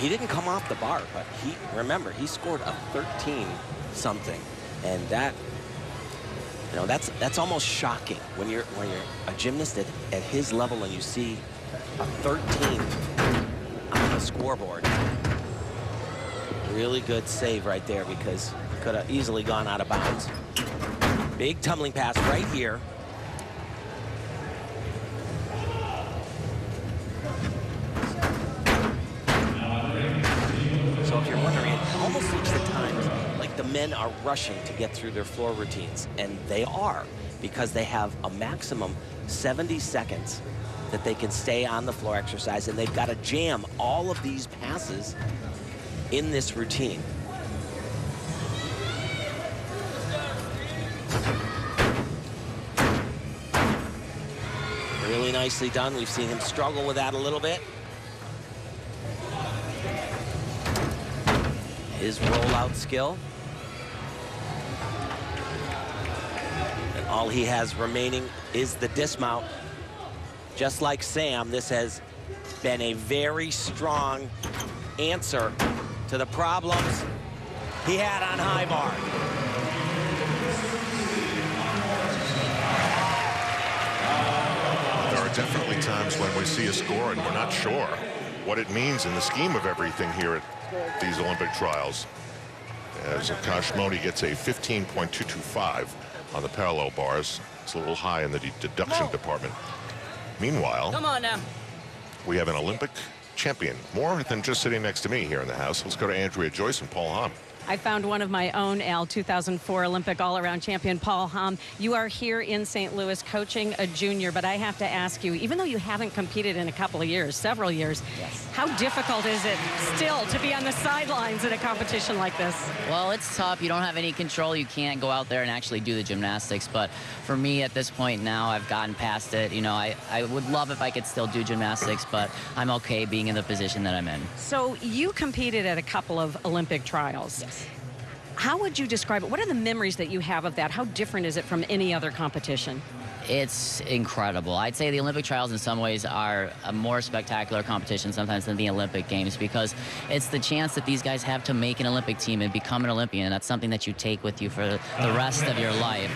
he didn't come off the bar, but remember, he scored a 13-something. And that, you know, that's almost shocking when you're a gymnast at his level and you see a 13 on the scoreboard. Really good save right there because he could have easily gone out of bounds. Big tumbling pass right here. So if you're wondering, it almost looks at times like the men are rushing to get through their floor routines, and they are, because they have a maximum 70 seconds that they can stay on the floor exercise, and they've got to jam all of these passes in this routine. Really nicely done. We've seen him struggle with that a little bit. His rollout skill. And all he has remaining is the dismount. Just like Sam, this has been a very strong answer to the problems he had on high bar. There are definitely times when we see a score and we're not sure what it means in the scheme of everything here at these Olympic trials. As Akash Modi gets a 15.225 on the parallel bars. It's a little high in the deduction department. Meanwhile, Come on now. we have an Olympic champion, more than just sitting next to me here in the house. Let's go to Andrea Joyce and Paul Hom. I found one of my own, Al, 2004 Olympic all-around champion, Paul Hom. You are here in St. Louis coaching a junior, but I have to ask you, even though you haven't competed in a couple of years, several years, yes, how difficult is it still to be on the sidelines in a competition like this? Well, it's tough. You don't have any control. You can't go out there and actually do the gymnastics. But for me at this point now, I've gotten past it. You know, I would love if I could still do gymnastics, but I'm okay being in the position that I'm in. So you competed at a couple of Olympic trials. Yes. How would you describe it? What are the memories that you have of that? How different is it from any other competition? It's incredible. I'd say the Olympic trials in some ways are a more spectacular competition sometimes than the Olympic Games, because it's the chance that these guys have to make an Olympic team and become an Olympian. That's something that you take with you for the rest of your life.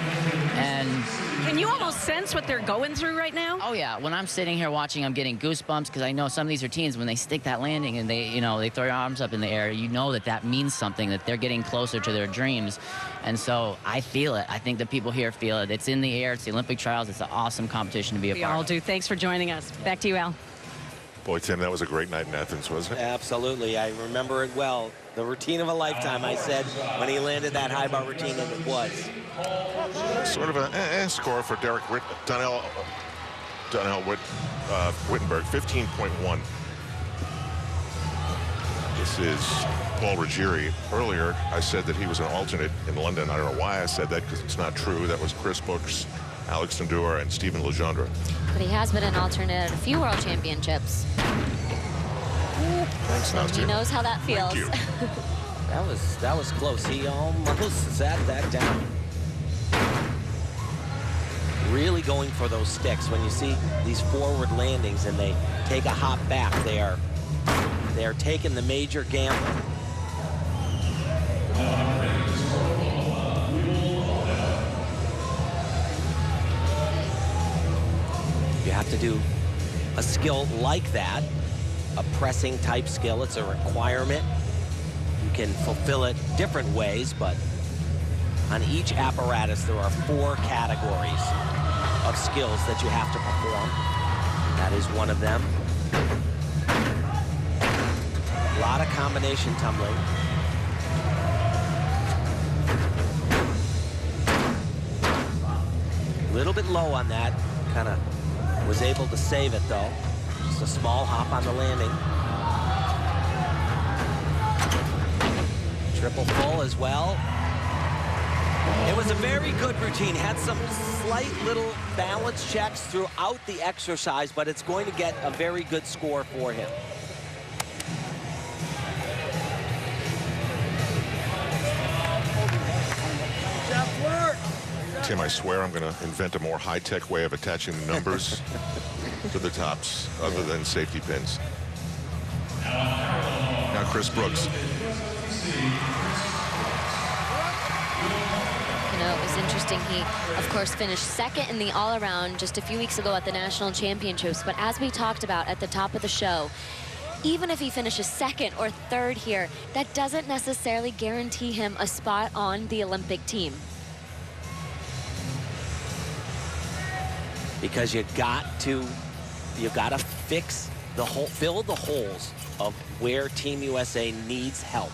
And can you almost sense what they're going through right now? oh yeah, when I'm sitting here watching, I'm getting goosebumps, because I know some of these routines, when they stick that landing and they throw your arms up in the air, you know that means something, that they're getting closer to their dreams. And so I feel it. I think the people here feel it. It's in the air. It's the Olympic trials. It's an awesome competition to be a part of. We all do. Thanks for joining us. Back to you, Al. Boy, Tim, that was a great night in Athens, wasn't it? Absolutely. I remember it well. The routine of a lifetime, I said, when he landed that high bar routine, and it was. Sort of a score for Derek Donnell Wittenberg, 15.1. This is Paul Ruggieri. Earlier, I said that he was an alternate in London. I don't know why I said that, because it's not true. That was Chris Brooks, Alex Ndura, and Stephen Legendre. But he has been an alternate at a few world championships. Thanks, So he knows how that feels. Thank you. That was close. He almost sat that down. Really going for those sticks. When you see these forward landings and they take a hop back, they are taking the major gamble. You have to do a skill like that, a pressing type skill. It's a requirement. You can fulfill it different ways, but on each apparatus there are 4 categories of skills that you have to perform. That is one of them. A lot of combination tumbling. A little bit low on that. Kind of was able to save it though. Just a small hop on the landing. Triple full as well. It was a very good routine. Had some slight little balance checks throughout the exercise, but it's going to get a very good score for him. Tim, I swear I'm going to invent a more high-tech way of attaching the numbers to the tops other than safety pins. Now Chris Brooks. You know, it was interesting. He, of course, finished second in the all-around just a few weeks ago at the National Championships. But as we talked about at the top of the show, even if he finishes second or third here, that doesn't necessarily guarantee him a spot on the Olympic team. Because you got to fix the hole, fill the holes of where Team USA needs help.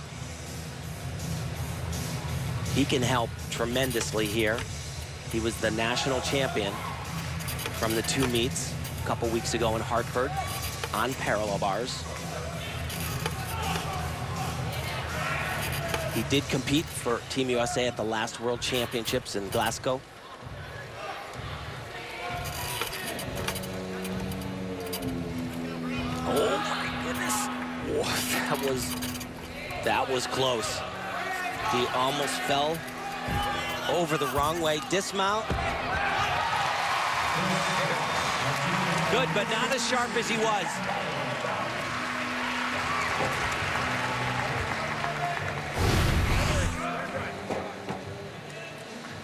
He can help tremendously here. He was the national champion from the 2 meets a couple weeks ago in Hartford on parallel bars. He did compete for Team USA at the last World Championships in Glasgow. Oh my goodness. Whoa, that was close. He almost fell over the wrong way. Dismount. Good, but not as sharp as he was.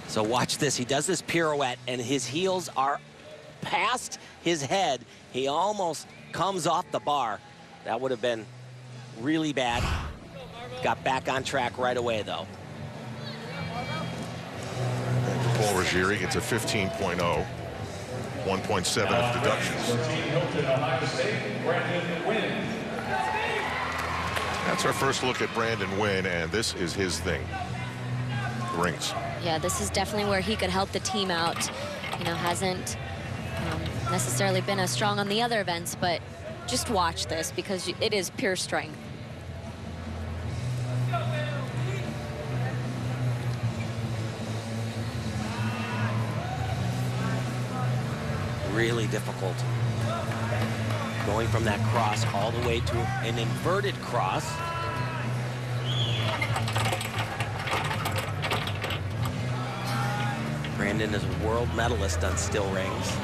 So watch this. He does this pirouette, and his heels are past his head. He almost comes off the bar. That would have been really bad. Got back on track right away, though. Paul Ruggieri gets a 15.0, 1.7 of deductions. That's our first look at Brandon Wynn, and this is his thing. The rings. Yeah, this is definitely where he could help the team out. You know, hasn't necessarily been as strong on the other events, but just watch this because it is pure strength. Really difficult. Going from that cross all the way to an inverted cross. Brandon is a world medalist on still rings.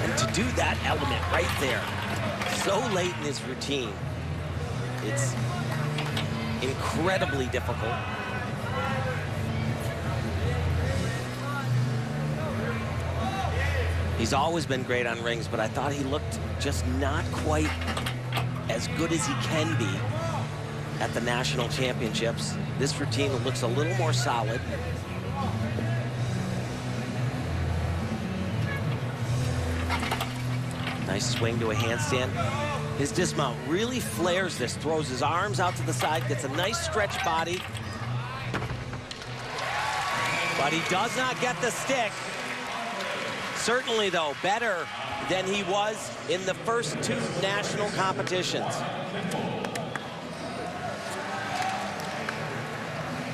And to do that element right there, so late in his routine, it's incredibly difficult. He's always been great on rings, but I thought he looked just not quite as good as he can be at the national championships. This routine looks a little more solid. Nice swing to a handstand. His dismount really flares this, throws his arms out to the side, gets a nice stretch body. But he does not get the stick. Certainly, though, better than he was in the first 2 national competitions.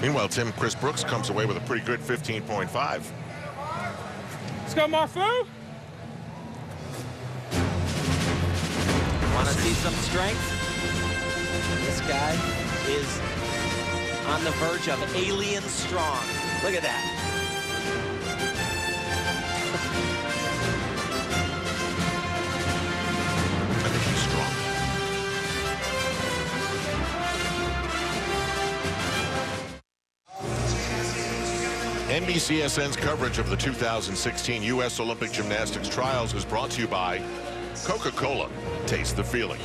Meanwhile, Tim, Chris Brooks comes away with a pretty good 15.5. Let's go, Marfu. Want to see some strength? This guy is on the verge of alien strong. Look at that. I think he's strong. NBCSN's coverage of the 2016 U.S. Olympic Gymnastics trials is brought to you by Coca-Cola. Taste the feeling.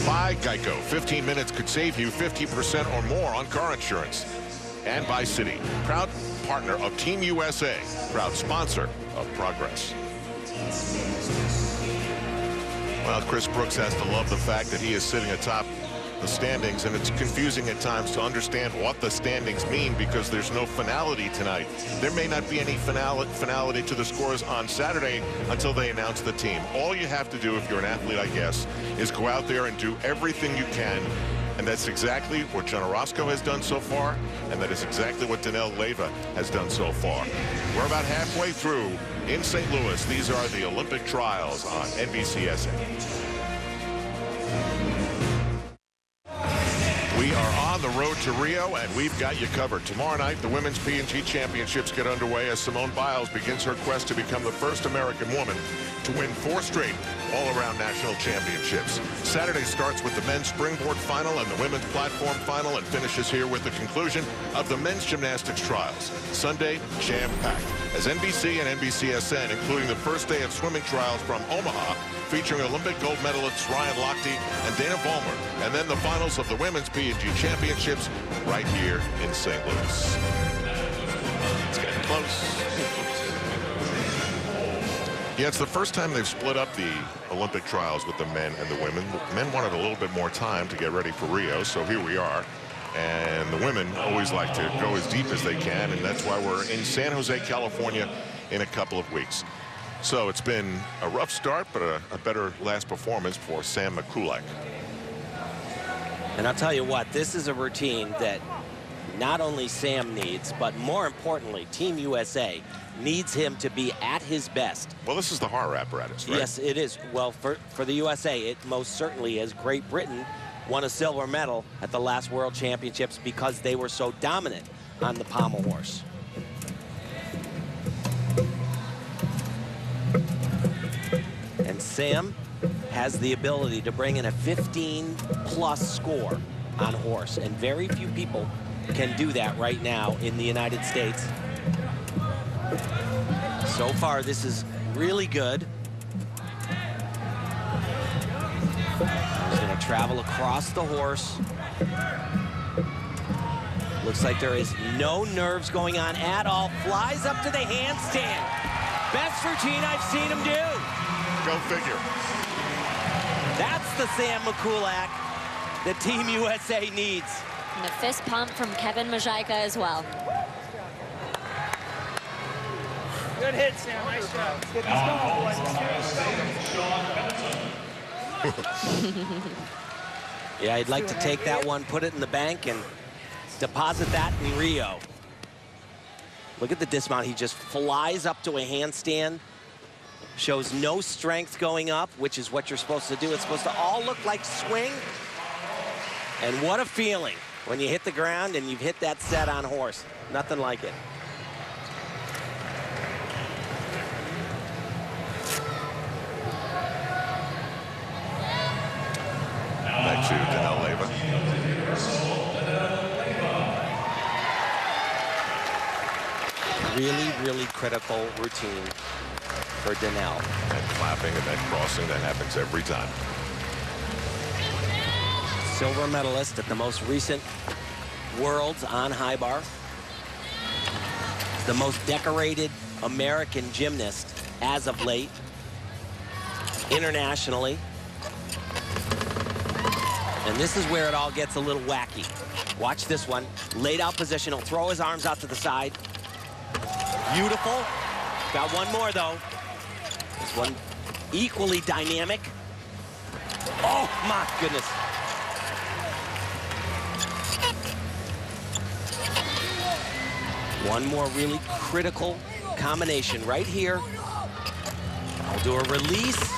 By Geico. 15 minutes could save you 50% or more on car insurance. And by Citi. Proud partner of Team USA. Proud sponsor of Progress. Well, Chris Brooks has to love the fact that he is sitting atop the standings, and it's confusing at times to understand what the standings mean because there's no finality tonight. There may not be any finality to the scores on Saturday until they announce the team. All you have to do if you're an athlete, I guess, is go out there and do everything you can, and that's exactly what John Orozco has done so far, and that is exactly what Danelle Leyva has done so far. We're about halfway through in St. Louis. These are the Olympic trials on NBCSN. We are on the road to Rio, and we've got you covered. Tomorrow night, the Women's P&G Championships get underway as Simone Biles begins her quest to become the first American woman to win 4 straight all-around national championships. Saturday starts with the men's springboard final and the women's platform final, and finishes here with the conclusion of the men's gymnastics trials. Sunday, jam-packed, as NBC and NBCSN, including the first day of swimming trials from Omaha, featuring Olympic gold medalists Ryan Lochte and Dana Vollmer, and then the finals of the Women's P&G Championships right here in St. Louis. It's getting close. Yeah, it's the first time they've split up the Olympic trials with the men and the women. The men wanted a little bit more time to get ready for Rio, so here we are. And the women always like to go as deep as they can, and that's why we're in San Jose, California in a couple of weeks. So it's been a rough start, but a better last performance for Sam Mikulak. And I'll tell you what, this is a routine that not only Sam needs, but more importantly, Team USA needs him to be at his best. Well, this is the horror apparatus, right? Yes, it is. Well, for the USA, it most certainly is. Great Britain won a silver medal at the last World Championships because they were so dominant on the pommel horse. And Sam has the ability to bring in a 15-plus score on horse, and very few people can do that right now in the United States. So far, this is really good. He's going to travel across the horse. Looks like there is no nerves going on at all. Flies up to the handstand. Best routine I've seen him do. Go figure. That's the Sam Mikulak that Team USA needs. And a fist pump from Kevin Majaika as well. Good hit, Sam. Nice job. Let's get this going, boys. Yeah, I'd like to take that one, put it in the bank, and deposit that in Rio. Look at the dismount. He just flies up to a handstand. Shows no strength going up, which is what you're supposed to do. It's supposed to all look like swing. And what a feeling When you hit the ground and you've hit that set on horse, nothing like it. Back to Danelle Leyva. Really, really critical routine for Danelle. That clapping and that crossing, that happens every time. Silver medalist at the most recent Worlds on high bar. The most decorated American gymnast as of late, internationally. And this is where it all gets a little wacky. Watch this one. Laid out position. He'll throw his arms out to the side. Beautiful. Got one more, though. This one equally dynamic. Oh, my goodness. One more really critical combination right here. I'll do a release.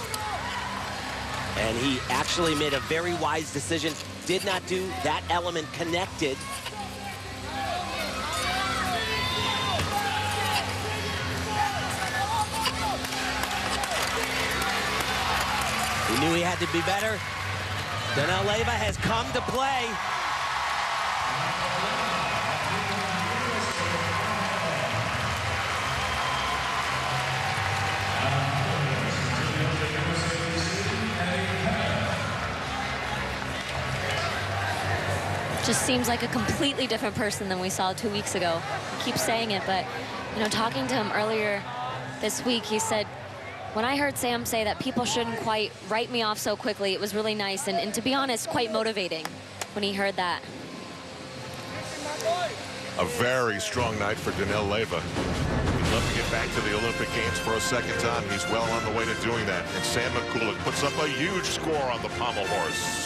And he actually made a very wise decision. Did not do that element connected. He knew he had to be better. Danelle Leyva has come to play. Just seems like a completely different person than we saw 2 weeks ago. I keep saying it, but, you know, talking to him earlier this week, he said, when I heard Sam say that people shouldn't quite write me off so quickly, it was really nice and to be honest, quite motivating when he heard that. A very strong night for Danelle Leyva. He'd love to get back to the Olympic Games for a second time. He's well on the way to doing that. And Sam McCulloch puts up a huge score on the pommel horse.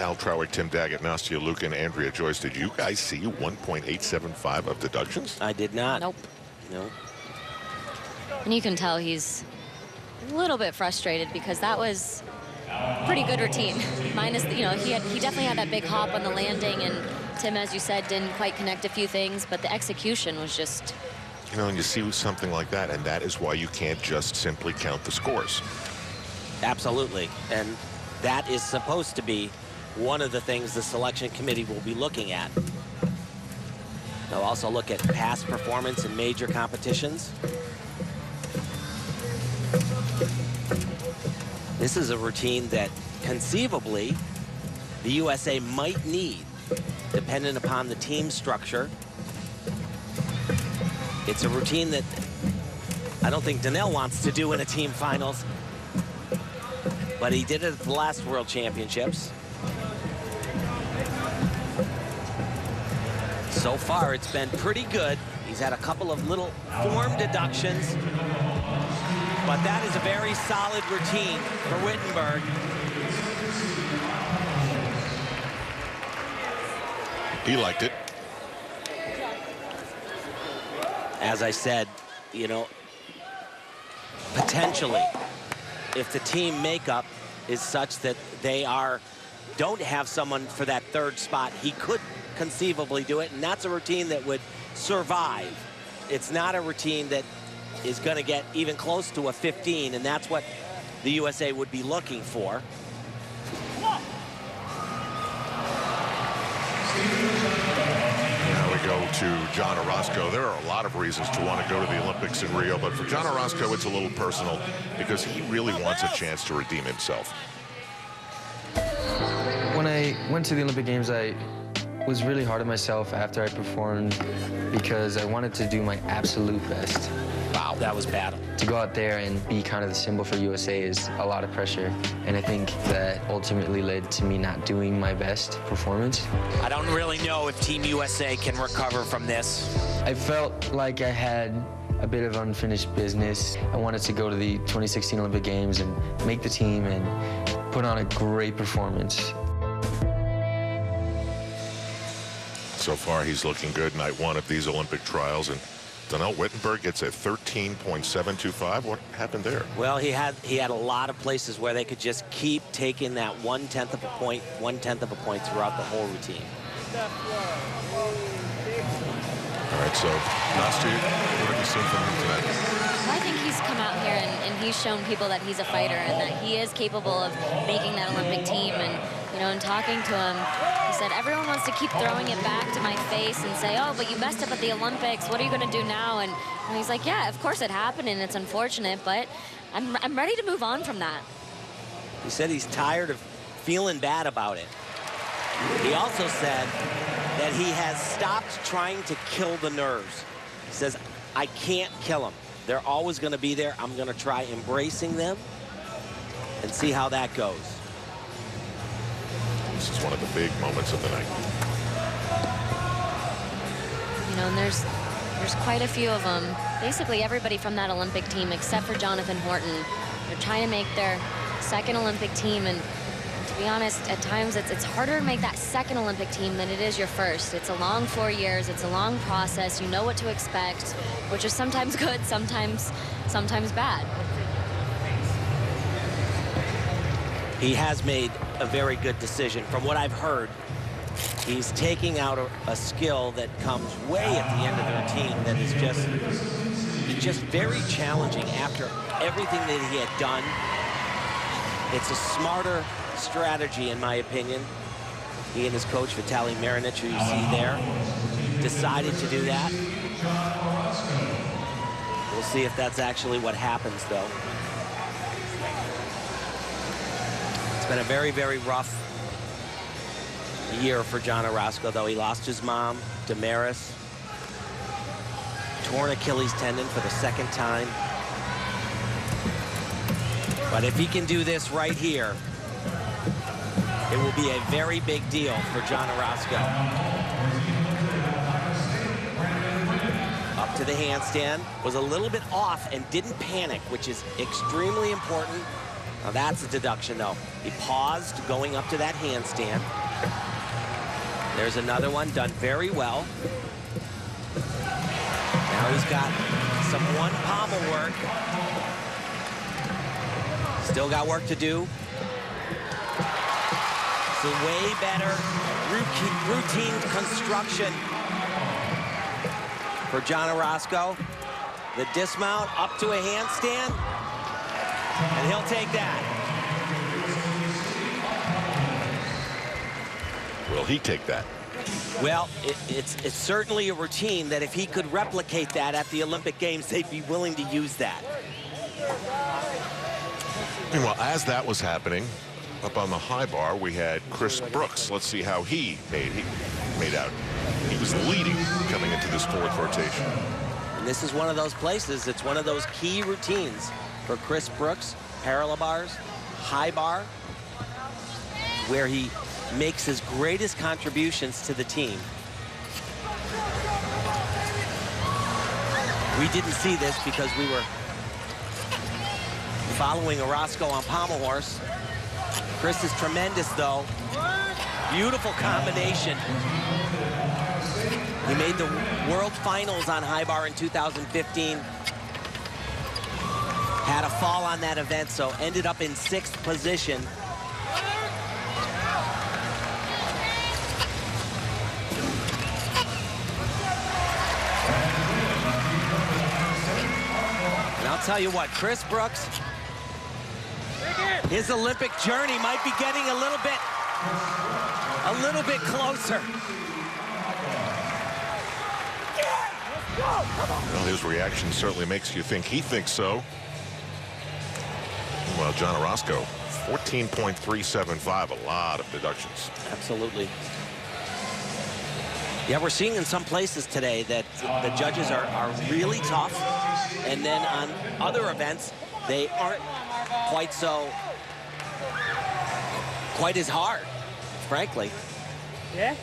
Al Trowick, Tim Daggett, Nastia Luke, and Andrea Joyce. Did you guys see 1.875 of deductions? I did not. Nope. No. And you can tell he's a little bit frustrated because that was a pretty good routine. Minus, you know, he definitely had that big hop on the landing, and Tim, as you said, didn't quite connect a few things, but the execution was just... You know, and you see something like that, and that is why you can't just simply count the scores. Absolutely. And that is supposed to be one of the things the selection committee will be looking at. They'll also look at past performance in major competitions. This is a routine that conceivably the USA might need, dependent upon the team structure. It's a routine that I don't think Danelle wants to do in a team finals, but he did it at the last World Championships. So far, it's been pretty good. He's had a couple of little form deductions, but that is a very solid routine for Wittenberg. He liked it. As I said, you know, potentially, if the team makeup is such that they don't have someone for that third spot, he could conceivably do it, and that's a routine that would survive. It's not a routine that is going to get even close to a 15, and that's what the USA would be looking for. Now we go to John Orozco. There are a lot of reasons to want to go to the Olympics in Rio, but for John Orozco, it's a little personal because he really wants a chance to redeem himself. When I went to the Olympic Games, I was really hard on myself after I performed because I wanted to do my absolute best. Wow, that was bad. To go out there and be kind of the symbol for USA is a lot of pressure, and I think that ultimately led to me not doing my best performance. I don't really know if Team USA can recover from this. I felt like I had a bit of unfinished business. I wanted to go to the 2016 Olympic Games and make the team and put on a great performance. So far, he's looking good night one of these Olympic trials, and Donnell Wittenberg gets a 13.725. What happened there? Well, he had a lot of places where they could just keep taking that 1/10 of a point, 1/10 of a point throughout the whole routine. All right, so Nasty, what have you seen from him tonight? I think he's come out here and he's shown people that he's a fighter and that he is capable of making that Olympic team. And, you know, in talking to him, he said, everyone wants to keep throwing it back to my face and say, oh, but you messed up at the Olympics. What are you going to do now? And he's like, yeah, of course it happened and it's unfortunate, but I'm ready to move on from that. He said he's tired of feeling bad about it. He also said that he has stopped trying to kill the nerves. He says, I can't kill them. They're always going to be there. I'm going to try embracing them and see how that goes. This is one of the big moments of the night. You know, and there's quite a few of them. Basically everybody from that Olympic team except for Jonathan Horton. They're trying to make their second Olympic team, and to be honest, at times it's harder to make that second Olympic team than it is your first. It's a long 4 years. It's a long process. You know what to expect, which is sometimes good, sometimes bad. He has made a very good decision. From what I've heard, he's taking out a skill that comes way at the end of the routine that is just very challenging after everything that he had done. It's a smarter strategy, in my opinion. He and his coach, Vitaly Marinich, who you see there, decided to do that. We'll see if that's actually what happens, though. It's been a very, very rough year for John Orozco, though. He lost his mom, Damaris. Torn Achilles tendon for the second time. But if he can do this right here, it will be a very big deal for John Orozco. Up to the handstand, was a little bit off and didn't panic, which is extremely important. Now that's a deduction, though. He paused going up to that handstand. There's another one done very well. Now he's got some one pommel work. Still got work to do. It's a way better routine construction for John Orozco. The dismount up to a handstand, and he'll take that. Will he take that? Well, it's certainly a routine that if he could replicate that at the Olympic Games, they'd be willing to use that. Meanwhile, as that was happening, up on the high bar, we had Chris Brooks. Let's see how he made out. He was leading coming into this fourth rotation. And this is one of those places, it's one of those key routines for Chris Brooks, parallel bars, high bar, where he makes his greatest contributions to the team. We didn't see this because we were following Orozco on pommel horse. Chris is tremendous, though. Beautiful combination. He made the World Finals on high bar in 2015. Had a fall on that event, so ended up in 6th position. And I'll tell you what, Chris Brooks, his Olympic journey might be getting a little bit closer. Well, his reaction certainly makes you think he thinks so. Well, John Orozco, 14.375, a lot of deductions. Absolutely. Yeah, we're seeing in some places today that the judges are really tough, and then on other events, they aren't quite as hard, frankly. Yeah?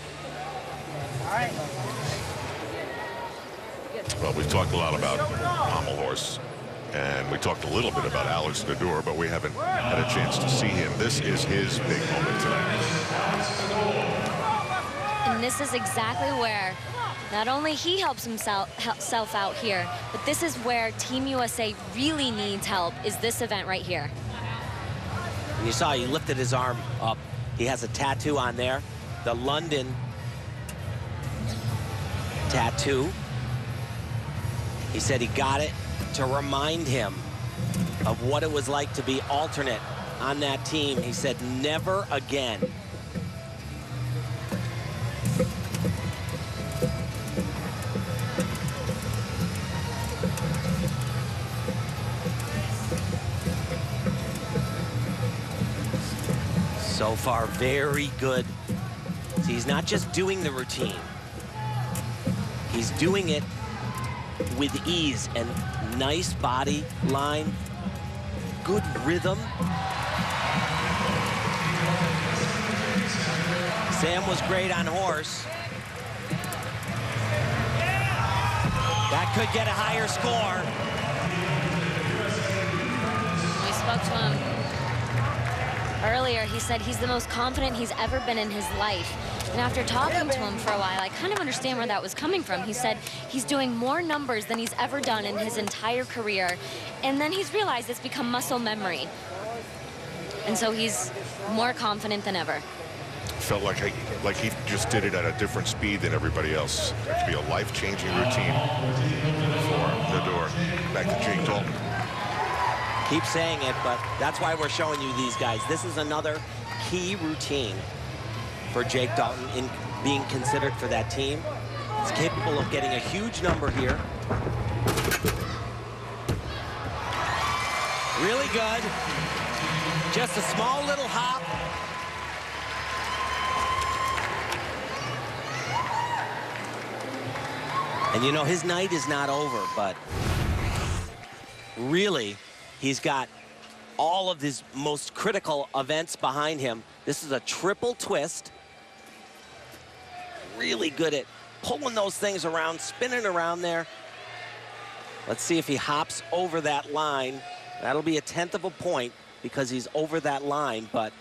All right. Well, we've talked a lot about pommel horse, and we talked a little bit about Alex Gador, but we haven't had a chance to see him. This is his big moment tonight. And this is exactly where not only he helps himself out here, but this is where Team USA really needs help, is this event right here. And you saw he lifted his arm up. He has a tattoo on there, the London tattoo. He said he got it to remind him of what it was like to be alternate on that team. He said, never again. So far, very good. See, he's not just doing the routine. He's doing it with ease and nice body line, good rhythm. Sam was great on horse. That could get a higher score. We spoke to him earlier. He said he's the most confident he's ever been in his life. And after talking to him for a while, I kind of understand where that was coming from. He said he's doing more numbers than he's ever done in his entire career. And then he's realized it's become muscle memory. And so he's more confident than ever. Felt like he just did it at a different speed than everybody else. That could be a life-changing routine for Nador. Back to Jake Dalton. Keep saying it, but that's why we're showing you these guys. This is another key routine for Jake Dalton in being considered for that team. He's capable of getting a huge number here. Really good. Just a small little hop. And you know, his night is not over, but really, he's got all of his most critical events behind him. This is a triple twist. Really good at pulling those things around, spinning around there. Let's see if he hops over that line. That'll be 1/10 of a point because he's over that line, but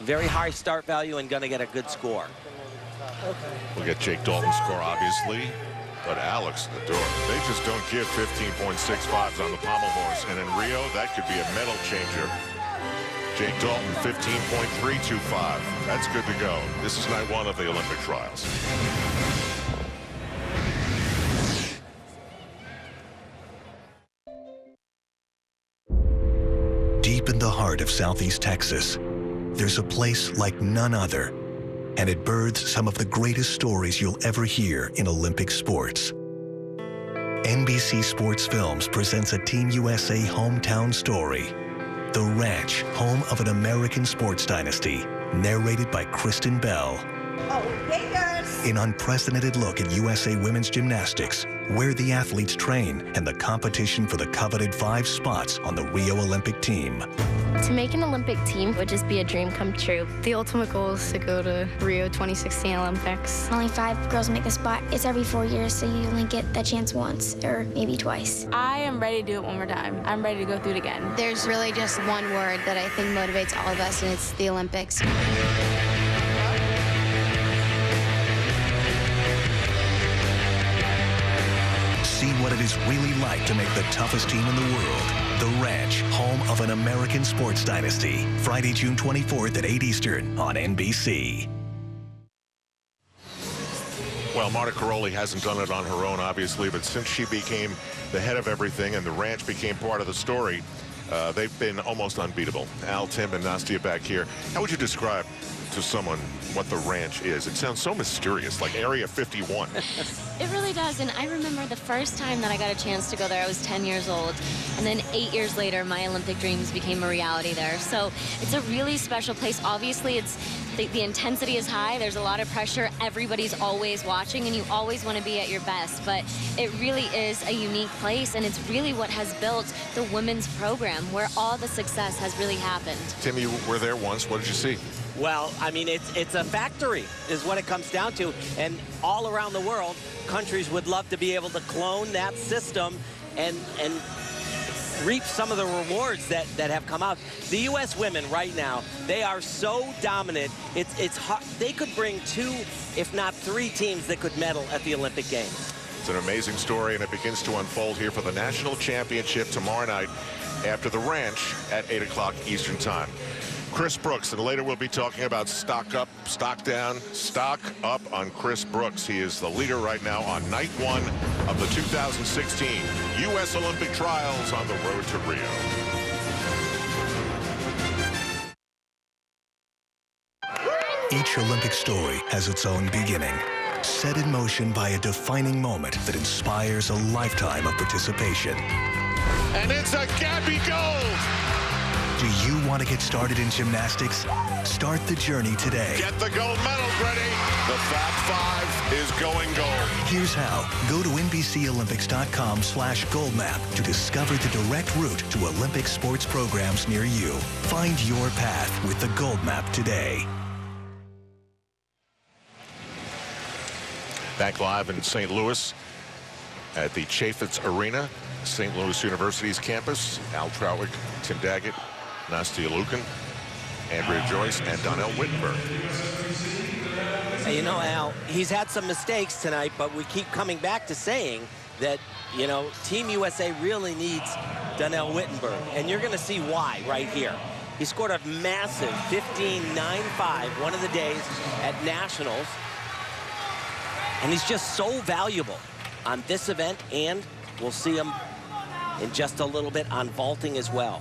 very high start value and gonna get a good score. We'll get Jake Dalton's score, obviously, but Alex Nador, they just don't give 15.65s on the pommel horse, and in Rio, that could be a medal changer. Jake Dalton, 15.325. That's good to go. This is night 1 of the Olympic trials. Deep in the heart of Southeast Texas, there's a place like none other, and it births some of the greatest stories you'll ever hear in Olympic sports. NBC Sports Films presents a Team USA hometown story, The Ranch, home of an American sports dynasty, narrated by Kristen Bell. Oh, hey guys! An unprecedented look at USA women's gymnastics, where the athletes train, and the competition for the coveted 5 spots on the Rio Olympic team. To make an Olympic team would just be a dream come true. The ultimate goal is to go to Rio 2016 Olympics. Only 5 girls make the spot. It's every 4 years, so you only get that chance once or maybe twice. I am ready to do it one more time. I'm ready to go through it again. There's really just one word that I think motivates all of us, and it's the Olympics. See what it is really like to make the toughest team in the world. The Ranch, home of an American sports dynasty. Friday, June 24th at 8 Eastern on NBC. Well, Marta Caroli hasn't done it on her own, obviously, but since she became the head of everything and the ranch became part of the story, they've been almost unbeatable. Al, Tim, and Nastia back here. How would you describe to someone what the ranch is? It sounds so mysterious, like Area 51. It really does, and I remember the first time that I got a chance to go there, I was 10 years old, and then 8 years later, my Olympic dreams became a reality there. So it's a really special place. Obviously, it's the intensity is high, there's a lot of pressure, everybody's always watching, and you always want to be at your best, but it really is a unique place, and it's really what has built the women's program, where all the success has really happened. Tim, you were there once. What did you see? Well, I mean, it's a factory is what it comes down to. And all around the world, countries would love to be able to clone that system and reap some of the rewards that have come out. The U.S. women right now, they are so dominant. It's hard. They could bring 2, if not 3 teams that could medal at the Olympic Games. It's an amazing story, and it begins to unfold here for the national championship tomorrow night after the ranch at 8 o'clock Eastern time. Chris Brooks, and later we'll be talking about stock up, stock down, stock up on Chris Brooks. He is the leader right now on night 1 of the 2016 U.S. Olympic trials on the road to Rio. Each Olympic story has its own beginning, set in motion by a defining moment that inspires a lifetime of participation. And it's a Gabby gold! Do you want to get started in gymnastics? Start the journey today. Get the gold medals ready. The Fab Five is going gold. Here's how. Go to NBCOlympics.com/goldmap to discover the direct route to Olympic sports programs near you. Find your path with the Gold Map today. Back live in St. Louis at the Chaffetz Arena, St. Louis University's campus. Al Trautwig, Tim Daggett, Nastia Lukin, Andrea Joyce, and Donnell Wittenberg. Hey, you know, Al, he's had some mistakes tonight, but we keep coming back to saying that, you know, Team USA really needs Donnell Wittenberg, and you're going to see why right here. He scored a massive 15.95 one of the days at Nationals, and he's just so valuable on this event, and we'll see him in just a little bit on vaulting as well.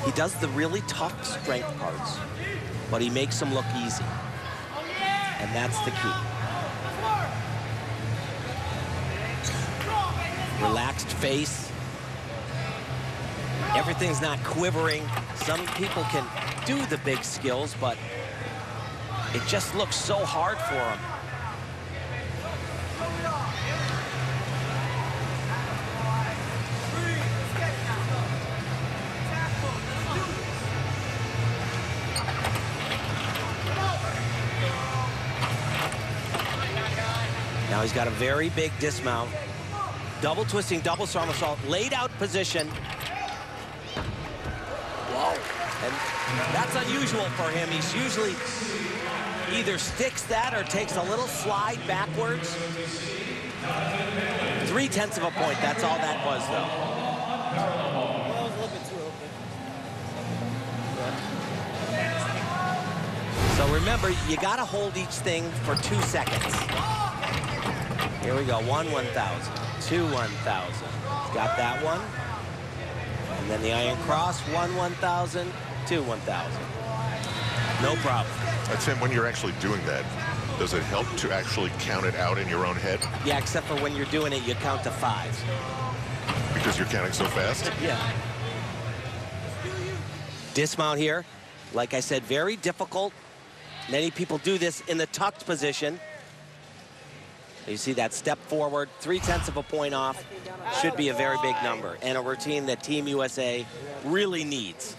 He does the really tough strength parts, but he makes them look easy. And that's the key. Relaxed face. Everything's not quivering. Some people can do the big skills, but it just looks so hard for them. Now he's got a very big dismount. Double twisting, double somersault, laid out position. Whoa, and that's unusual for him. He's usually either sticks that or takes a little slide backwards. 0.3 of a point, that's all that was though. So remember, you gotta hold each thing for 2 seconds. Here we go, 1 1,000, 2 1,000. He's got that one. And then the iron cross, 1 1,000, 2 1,000. No problem. Tim, when you're actually doing that, does it help to actually count it out in your own head? Yeah, except for when you're doing it, you count to 5. Because you're counting so fast? Yeah. Dismount here. Like I said, very difficult. Many people do this in the tucked position. You see that step forward, 0.3 of a point off, should be a very big number, and a routine that Team USA really needs.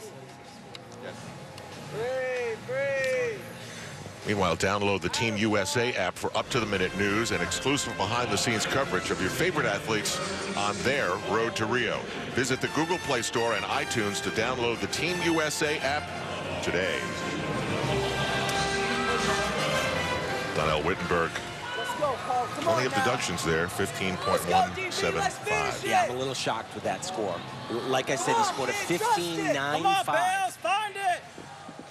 Meanwhile, download the Team USA app for up-to-the-minute news and exclusive behind-the-scenes coverage of your favorite athletes on their road to Rio. Visit the Google Play Store and iTunes to download the Team USA app today. Donnell Wittenberg. Plenty of deductions there, 15.175. Yeah, I'm a little shocked with that score. Like I said, he scored a 15.95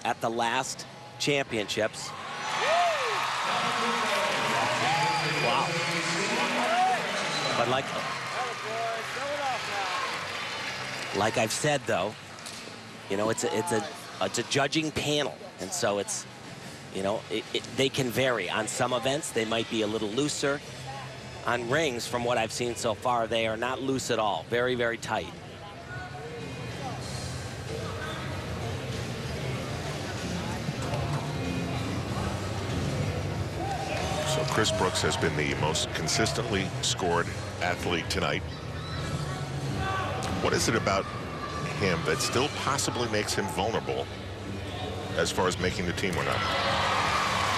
at the last championships. Wow. But like I've said, though, you know, it's a judging panel, and so it's, you know, they can vary. On some events, they might be a little looser. On rings, from what I've seen so far, they are not loose at all. Very, very tight. So Chris Brooks has been the most consistently scored athlete tonight. What is it about him that still possibly makes him vulnerable as far as making the team or not?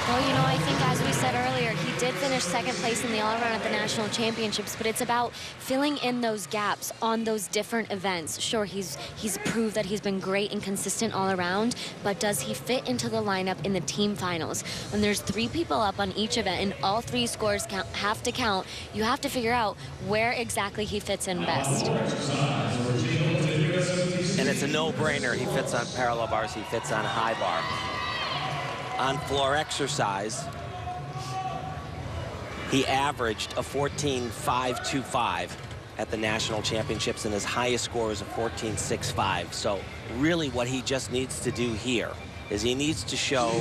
Well, you know, I think as we said earlier, he did finish second place in the all-around at the national championships, but it's about filling in those gaps on those different events. Sure, he's proved that he's been great and consistent all around, but does he fit into the lineup in the team finals? When there's 3 people up on each event and all 3 scores have to count, you have to figure out where exactly he fits in best. And it's a no-brainer. He fits on parallel bars, he fits on high bar. On floor exercise, he averaged a 14.525 at the national championships, and his highest score is a 14.65. So really what he just needs to do here is he needs to show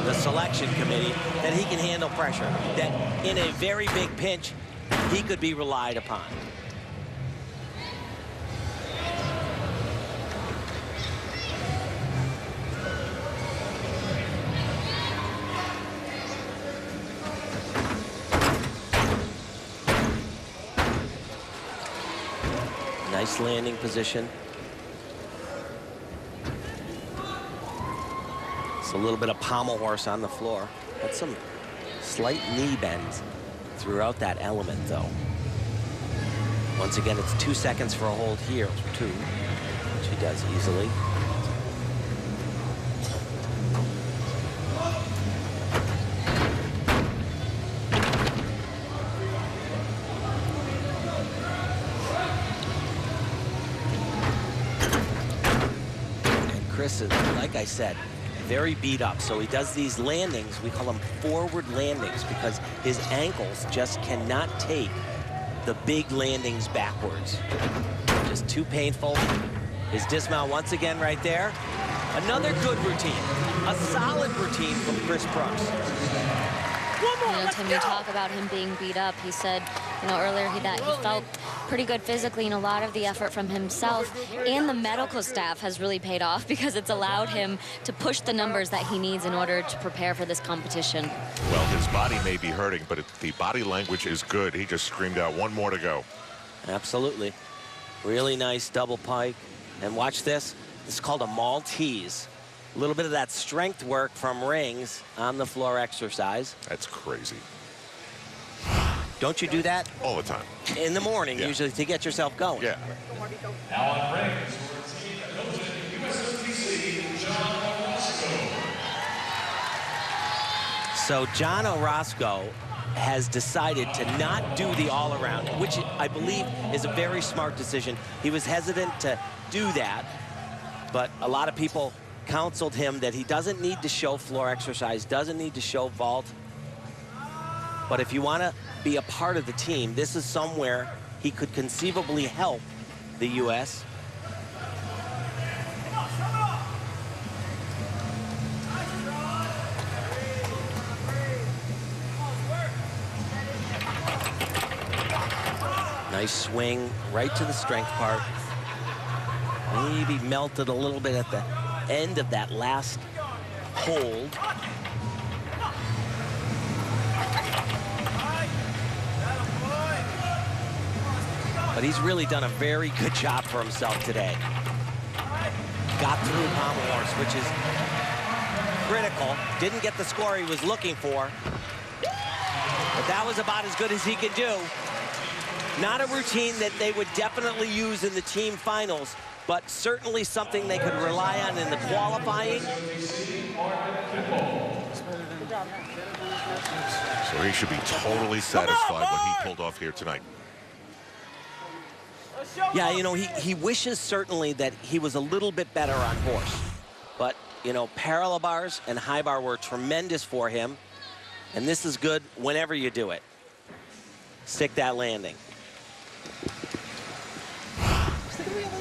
the selection committee that he can handle pressure, that in a very big pinch, he could be relied upon. Nice landing position. It's a little bit of pommel horse on the floor. Had some slight knee bends throughout that element, though. Once again, it's 2 seconds for a hold here. 2, which he does easily. Chris is, like I said, very beat up, so he does these landings. We call them forward landings because his ankles just cannot take the big landings backwards. Just too painful. His dismount once again right there. Another good routine, a solid routine from Chris Brooks. You know, Tim, you talk about him being beat up. He said, you know, earlier that he felt pretty good physically, and a lot of the effort from himself and the medical staff has really paid off because it's allowed him to push the numbers that he needs in order to prepare for this competition. Well, his body may be hurting, but the body language is good. He just screamed out, 1 more to go. Absolutely. Really nice double pike. And watch this. This is called a Maltese. A little bit of that strength work from rings on the floor exercise. That's crazy. Don't you do that? All the time. In the morning, yeah. Usually, to get yourself going. Yeah. Now on rings for team USOTC, John Orozco. So John Orozco has decided to not do the all-around, which I believe is a very smart decision. He was hesitant to do that, but a lot of people counseled him that he doesn't need to show floor exercise, doesn't need to show vault. But if you want to be a part of the team, this is somewhere he could conceivably help the U.S. Nice swing right to the strength part. Maybe melted a little bit at the end of that last hold. But he's really done a very good job for himself today. Got through pommel horse, which is critical. Didn't get the score he was looking for. But that was about as good as he could do. Not a routine that they would definitely use in the team finals, but certainly something they could rely on in the qualifying. So he should be totally satisfied what he pulled off here tonight. Yeah, you know, he wishes certainly that he was a little bit better on horse. But, you know, parallel bars and high bar were tremendous for him. And this is good whenever you do it. Stick that landing.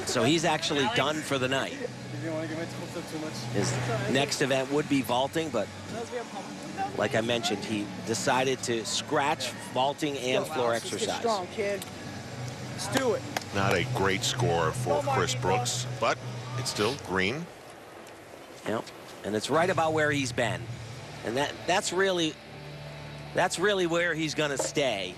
So he's actually done for the night. His next event would be vaulting, but like I mentioned, he decided to scratch vaulting and floor exercise. Strong, kid. Let's do it. Not a great score for Chris Brooks, but it's still green. Yep, and it's right about where he's been. And that's really where he's going to stay.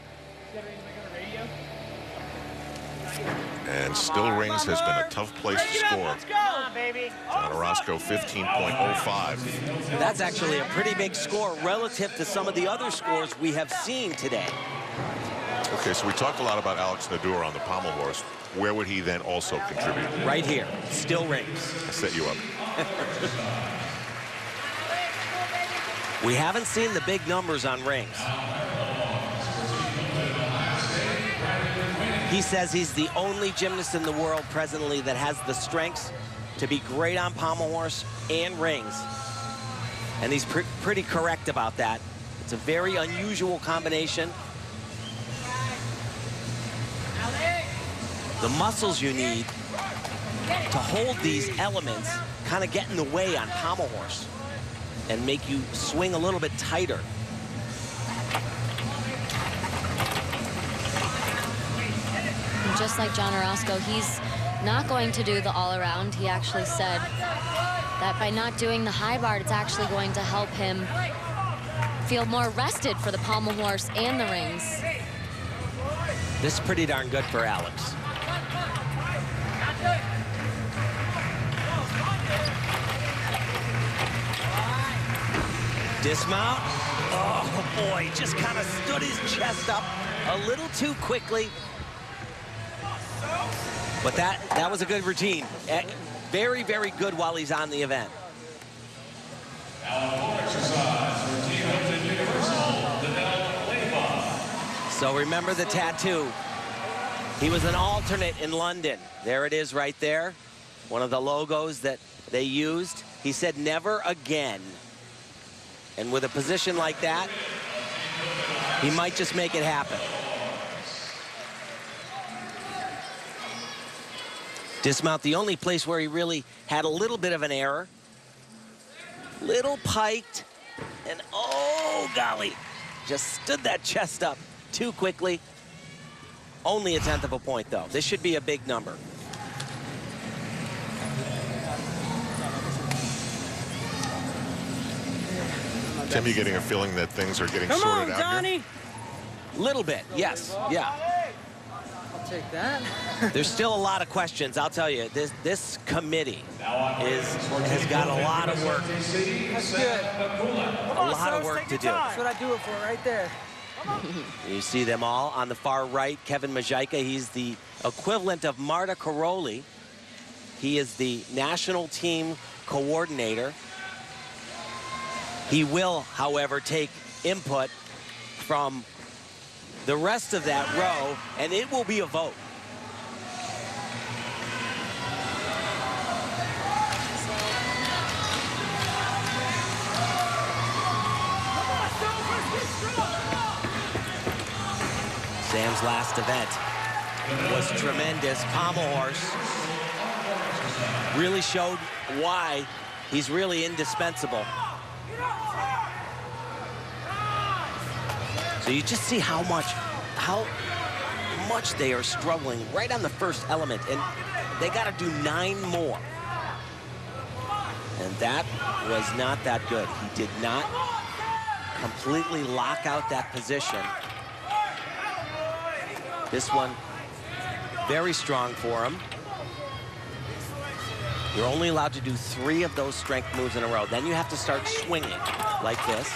And still rings has been a tough place to score. John Orozco 15.05. That's actually a pretty big score relative to some of the other scores we have seen today. Okay, so we talked a lot about Alex Nadur on the pommel horse. Where would he then also contribute? Right here, still rings. I set you up. We haven't seen the big numbers on rings. He says he's the only gymnast in the world presently that has the strengths to be great on pommel horse and rings. And he's pretty correct about that. It's a very unusual combination. The muscles you need to hold these elements kind of get in the way on pommel horse and make you swing a little bit tighter. And just like John Orozco, he's not going to do the all-around. He actually said that by not doing the high bar, it's actually going to help him feel more rested for the pommel horse and the rings. This is pretty darn good for Alex. Dismount. Oh boy, just kind of stood his chest up a little too quickly. But that was a good routine. Very, very good while he's on the event. So remember the tattoo. He was an alternate in London. There it is right there. One of the logos that they used. He said, never again. And with a position like that, he might just make it happen. Dismount, the only place where he really had a little bit of an error. Little piked, and oh golly, just stood that chest up too quickly. Only a 1/10 of a point though. This should be a big number. Tim, you getting a feeling that things are getting sorted out Donnie. here? Little bit, yes, yeah. I'll take that. There's still a lot of questions, I'll tell you. This committee has got a lot of work. That's good. A lot of work to do. That's what I do it for right there. You see them all on the far right. Kevin Majaika, he's the equivalent of Marta Karoli. He is the national team coordinator. He will, however, take input from the rest of that row, and it will be a vote. Sam's last event was tremendous. Pommel horse really showed why he's really indispensable. So you just see how much they are struggling right on the first element, and they got to do 9 more. And that was not that good. He did not completely lock out that position. This one, very strong for him. You're only allowed to do 3 of those strength moves in a row. Then you have to start swinging like this.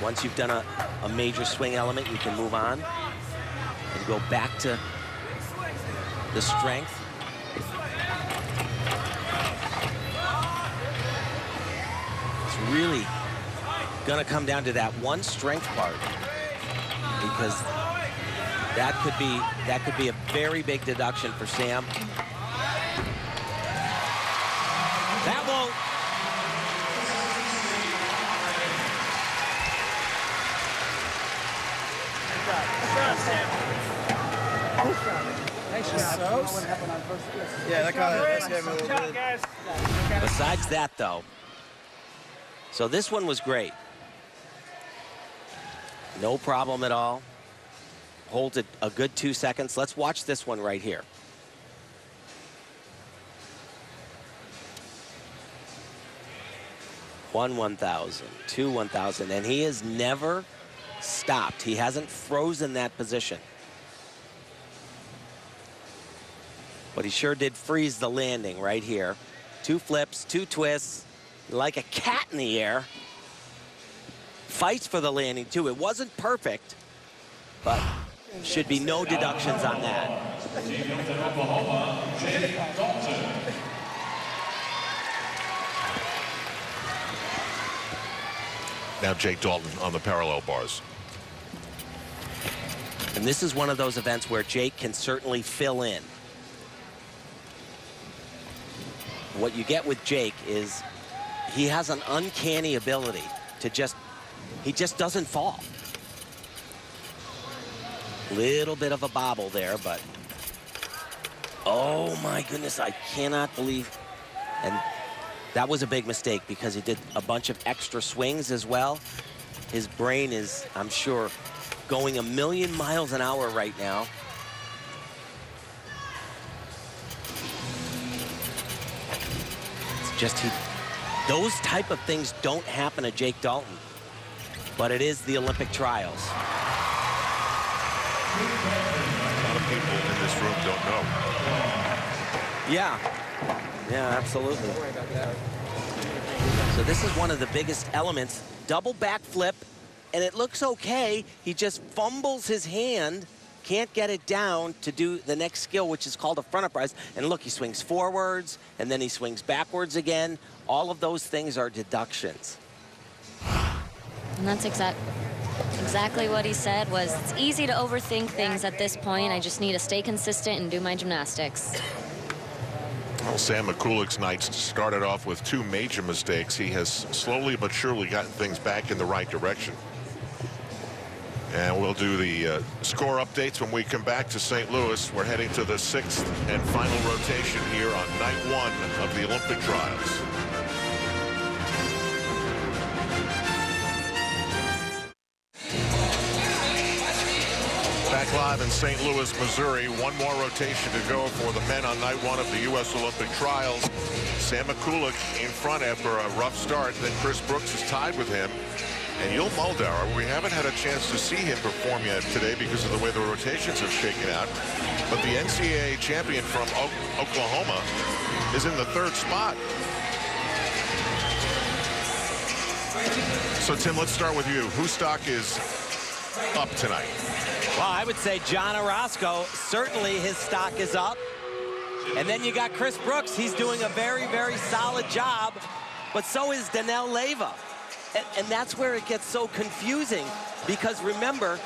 Once you've done a major swing element, you can move on and go back to the strength. It's really gonna come down to that one strength part, because that could be a very big deduction for Sam. That won't. Yeah, that kind of scared me a little bit. Besides that, though, so this one was great. No problem at all. Holds it a good 2 seconds. Let's watch this one right here. One 1,000, 2 1,000, and he has never stopped. He hasn't frozen that position. But he sure did freeze the landing right here. 2 flips, 2 twists, like a cat in the air. Fights for the landing, too. It wasn't perfect, but should be no deductions on that. Now Jake Dalton on the parallel bars. And this is one of those events where Jake can certainly fill in. What you get with Jake is he has an uncanny ability to he just doesn't fall. Little bit of a bobble there, but oh my goodness, I cannot believe. And that was a big mistake because he did a bunch of extra swings as well. His brain is, I'm sure, going 1,000,000 miles an hour right now. It's just those type of things don't happen to Jake Dalton, but it is the Olympic trials. A lot of people in this room don't know. Yeah, absolutely. So this is one of the biggest elements. Double backflip, and it looks okay. He just fumbles his hand, can't get it down to do the next skill, which is called a front uprise. And look, he swings forwards, and then he swings backwards again. All of those things are deductions. And that's exactly what he said was, it's easy to overthink things at this point. I just need to stay consistent and do my gymnastics. Well, Sam Mikulic's night started off with 2 major mistakes. He has slowly but surely gotten things back in the right direction. And we'll do the score updates when we come back to St. Louis. We're heading to the 6th and final rotation here on night 1 of the Olympic trials. Back live in St. Louis, Missouri. 1 more rotation to go for the men on night 1 of the U.S. Olympic trials. Sam Mikulic in front after a rough start. Then Chris Brooks is tied with him. And Yul Muldauer, we haven't had a chance to see him perform yet today because of the way the rotations have shaken out. But the NCAA champion from Oklahoma is in the 3rd spot. So, Tim, let's start with you. Whose stock is up tonight? Well, I would say John Orozco, certainly his stock is up. And then you got Chris Brooks. He's doing a very, very solid job. But so is Danelle Leyva. And that's where it gets so confusing. Because remember,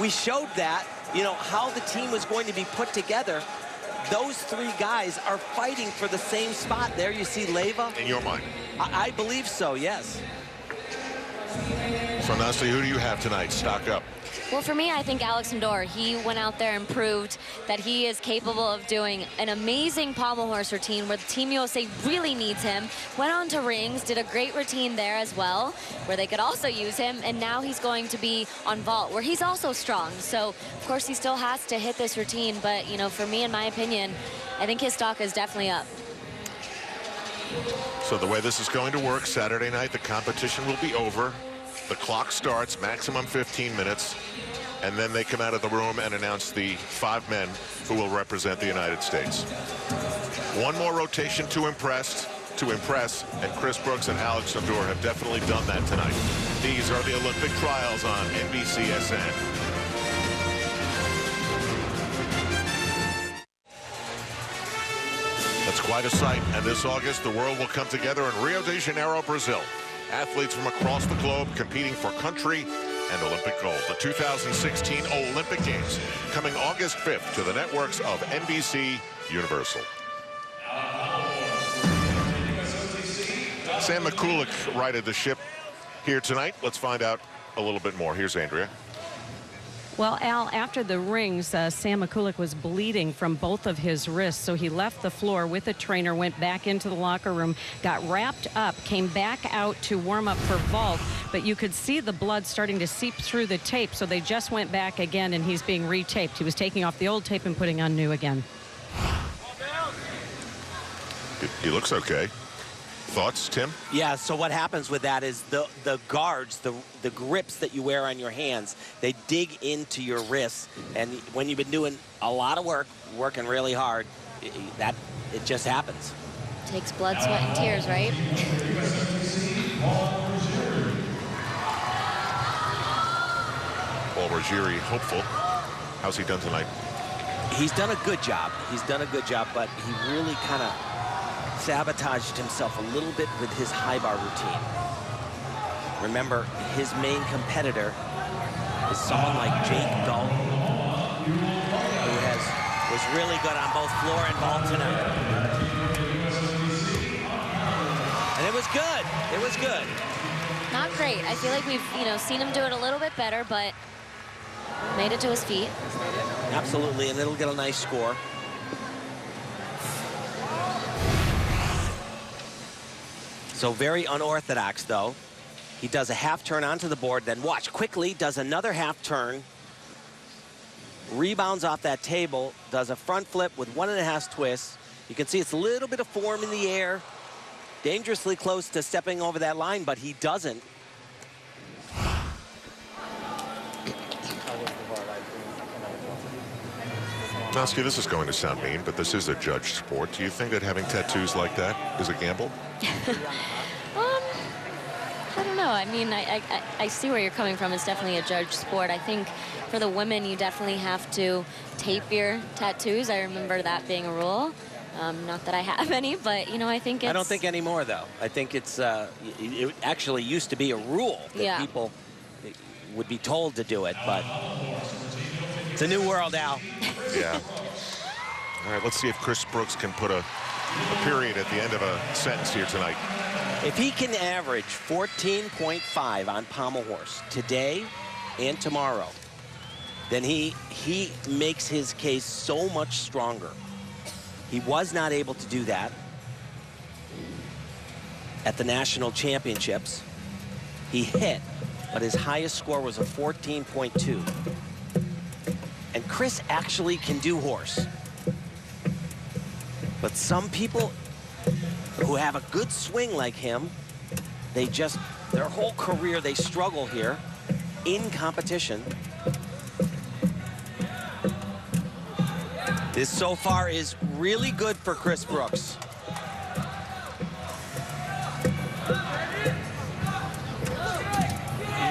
we showed that, how the team was going to be put together. Those 3 guys are fighting for the same spot. There you see Leyva. In your mind? I believe so, yes. So, Nasty, who do you have tonight? Stock up. Well, for me, I think Alex Ndor, he went out there and proved that he is capable of doing an amazing pommel horse routine where the Team USA really needs him. Went on to rings, did a great routine there as well, where they could also use him, and now he's going to be on vault, where he's also strong. So, of course, he still has to hit this routine, but, for me, in my opinion, I think his stock is definitely up. So the way this is going to work, Saturday night, the competition will be over. The clock starts, maximum 15 minutes, and then they come out of the room and announce the 5 men who will represent the United States. 1 more rotation to impress, and Chris Brooks and Alex Ndor have definitely done that tonight. These are the Olympic trials on NBCSN. That's quite a sight, and this August, the world will come together in Rio de Janeiro, Brazil. Athletes from across the globe competing for country and Olympic gold. The 2016 Olympic Games coming August 5th to the networks of NBC Universal. Sam Mikulic righted the ship here tonight. Let's find out a little bit more. Here's Andrea. Well, Al, after the rings, Sam Mikulic was bleeding from both of his wrists, so he left the floor with a trainer, went back into the locker room, got wrapped up, came back out to warm up for vault, but you could see the blood starting to seep through the tape, so they just went back again, and he's being retaped. He was taking off the old tape and putting on new again. He looks okay. Thoughts, Tim? Yeah, so what happens with that is the guards, the grips that you wear on your hands, they dig into your wrists. And when you've been doing a lot of work, working really hard, It just happens. Takes blood, sweat, and tears, right? Paul Ruggieri, hopeful. How's he done tonight? He's done a good job. He's done a good job, but he really kind of sabotaged himself a little bit with his high bar routine. Remember, his main competitor is someone like Jake Dalton, who was really good on both floor and vault tonight. And it was good. It was good. Not great. I feel like we've, seen him do it a little bit better, but made it to his feet. Absolutely, and it'll get a nice score. So very unorthodox, though. He does a half turn onto the board, then watch, quickly does another half turn, rebounds off that table, does a front flip with 1.5 twists. You can see it's a little bit of form in the air, dangerously close to stepping over that line, but he doesn't. Nosky, this is going to sound mean, but this is a judged sport. Do you think that having tattoos like that is a gamble? I don't know. I mean, I see where you're coming from. It's definitely a judged sport. I think for the women, you definitely have to tape your tattoos. I remember that being a rule. Not that I have any, but, I think it's... I don't think anymore, though. I think it actually used to be a rule that people would be told to do it, but it's a new world, Al. Yeah. All right, let's see if Chris Brooks can put a period at the end of a sentence here tonight. If he can average 14.5 on pommel horse today and tomorrow, then he makes his case so much stronger. He was not able to do that at the national championships. He hit, but his highest score was a 14.2. And Chris actually can do horse. But some people who have a good swing like him, their whole career, they struggle here in competition. This so far is really good for Chris Brooks. A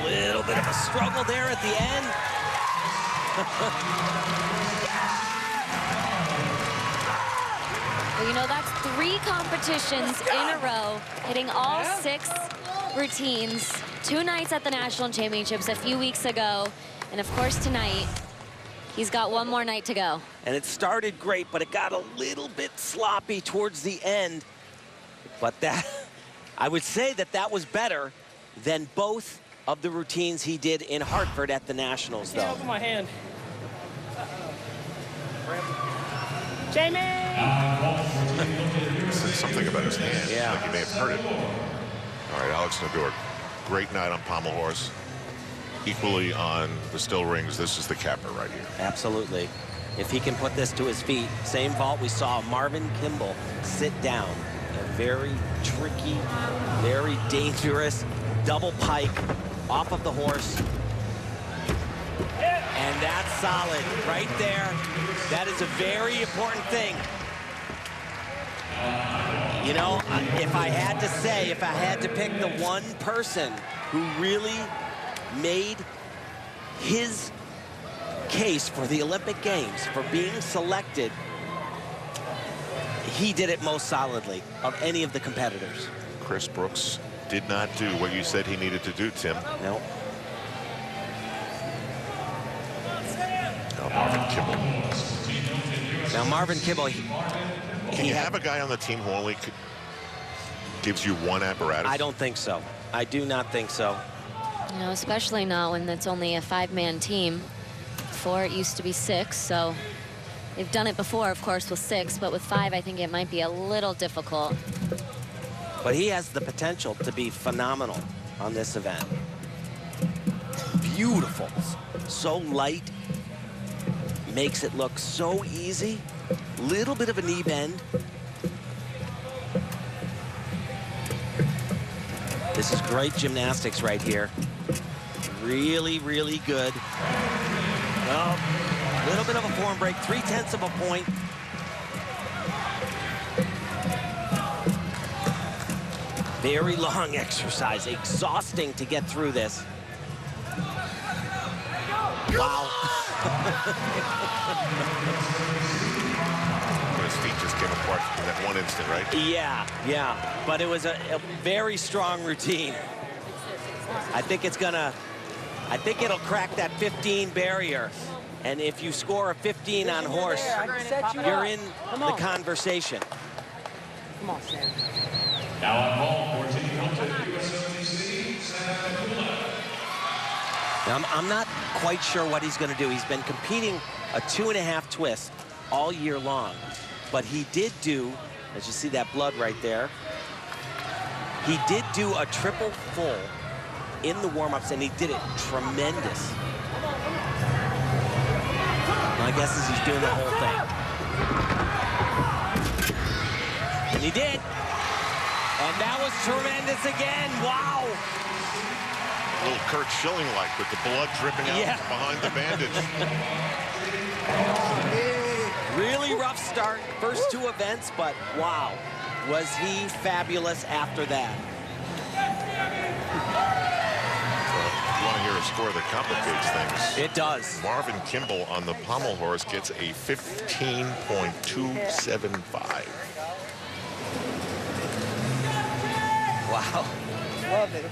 little bit of a struggle there at the end. Well, that's 3 competitions in a row, hitting all 6 routines. 2 nights at the national championships a few weeks ago, and of course tonight. He's got 1 more night to go. And it started great, but it got a little bit sloppy towards the end. But I would say that was better than both of the routines he did in Hartford at the Nationals, though. Open my hand. Jamie! Said something about his hand. Yeah. Like he may have hurt it. All right, Alex Nador, great night on pommel horse. Equally on the still rings, this is the capper right here. Absolutely. If he can put this to his feet, same vault we saw Marvin Kimball sit down. A very tricky, very dangerous double pike off of the horse. And that's solid right there. That is a very important thing. If I had to say, if I had to pick the one person who really made his case for the Olympic Games, for being selected, he did it most solidly of any of the competitors. Chris Brooks did not do what you said he needed to do, Tim. No. Now Marvin Kimball. Now Marvin Kimball, Can you have a guy on the team who only gives you 1 apparatus? I don't think so. I do not think so. Especially not when it's only a 5-man team. Before it used to be 6, so they've done it before, of course, with 6, but with 5, I think it might be a little difficult. But he has the potential to be phenomenal on this event. Beautiful. So light. Makes it look so easy. Little bit of a knee bend. This is great gymnastics right here. Really, really good. Well, a little bit of a form break, 0.3 of a point. Very long exercise, exhausting to get through this. Wow. His feet just came apart in that one instant, right? Yeah, yeah. But it was a very strong routine. I think it'll crack that 15 barrier. And if you score a 15 on horse, you're in the conversation. Come on, Sam. Now on ball for Team Hilton, USOTC, I'm not quite sure what he's going to do. He's been competing a 2.5 twist all year long. But he did do, as you see that blood right there, he did do a triple full in the warm-ups, and he did it tremendous. My guess is he's doing the whole thing. And he did. And that was tremendous again. Wow. A little Kurt Schilling-like with the blood dripping out behind the bandage. Really rough start, first 2 events, but wow, was he fabulous after that. You want to hear a score that complicates things. It does. Marvin Kimball on the pommel horse gets a 15.275. Wow. Love it.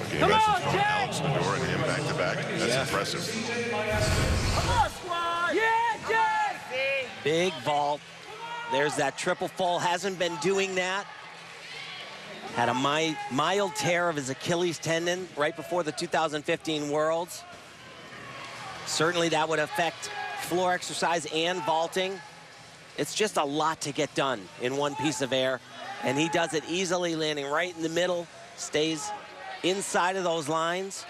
Okay, you mentioned from Alex Nador and him back-to-back. That's impressive. Come on, squad! Yeah, Jay! Big vault. There's that triple full. Hasn't been doing that. Had a mild tear of his Achilles tendon right before the 2015 Worlds. Certainly that would affect floor exercise and vaulting. It's just a lot to get done in one piece of air. And he does it easily, landing right in the middle, stays inside of those lines.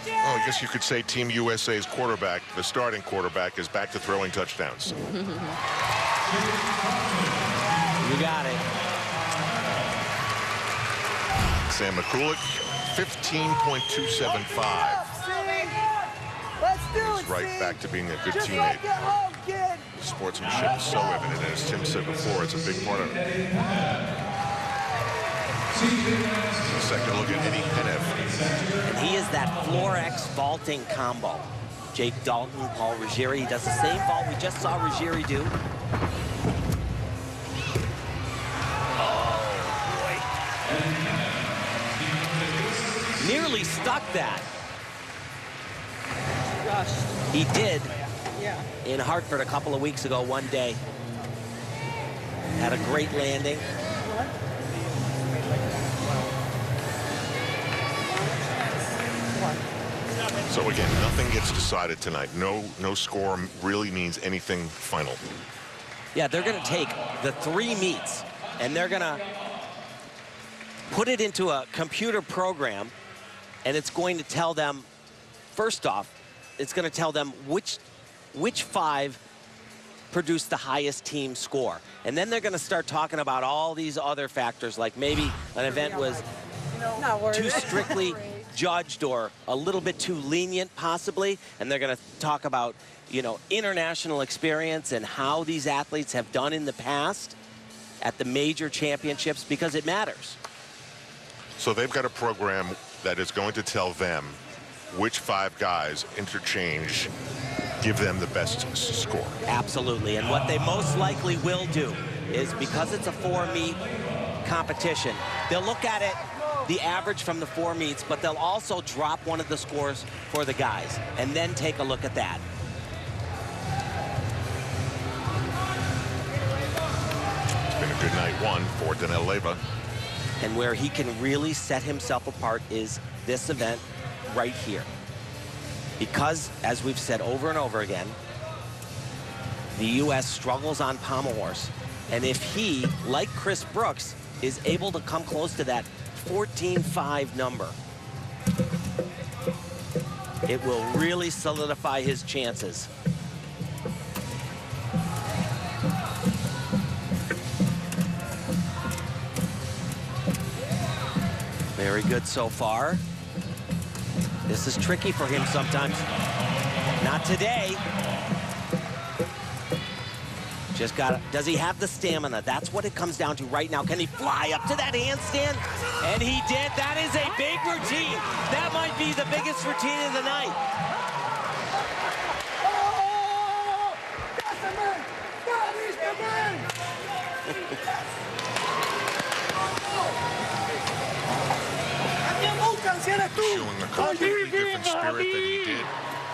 Oh, I guess you could say Team USA's quarterback, the starting quarterback, is back to throwing touchdowns. You got it. Sam McCulloch, 15.275. Let's do it, He's right back to being a good Just teammate. like at home, kid. Sportsmanship is so evident, and as Tim said before, it's a big part of it. Second look at Eddie Penev. And he is that floor X vaulting combo. Jake Dalton, Paul Ruggieri, he does the same vault we just saw Ruggieri do. Oh, boy. Nearly stuck that. He did in Hartford a couple of weeks ago, one day. Had a great landing. So again, nothing gets decided tonight. No score really means anything final. Yeah, they're going to take the 3 meets and they're going to put it into a computer program, and it's going to tell them, first off, it's going to tell them which 5 produced the highest team score. And then they're going to start talking about all these other factors, like maybe an event was too strictly judged or a little bit too lenient, possibly. And they're going to talk about, you know, international experience and how these athletes have done in the past at the major championships, because it matters. So they've got a program that is going to tell them which 5 guys interchange, give them the best score. Absolutely. And what they most likely will do is, because it's a 4-meet competition, they'll look at it, the average from the 4 meets, but they'll also drop one of the scores for the guys and then take a look at that. It's been a good night 1 for Danel Leyva. And where he can really set himself apart is this event right here. Because, as we've said over and over again, the U.S. struggles on pommel horse. And if he, like Chris Brooks, is able to come close to that 14.5 number, it will really solidify his chances. Very good so far. This is tricky for him sometimes. Not today. Does he have the stamina? That's what it comes down to right now. Can he fly up to that handstand? And he did. That is a big routine. That might be the biggest routine of the night. Showing a completely different spirit that he did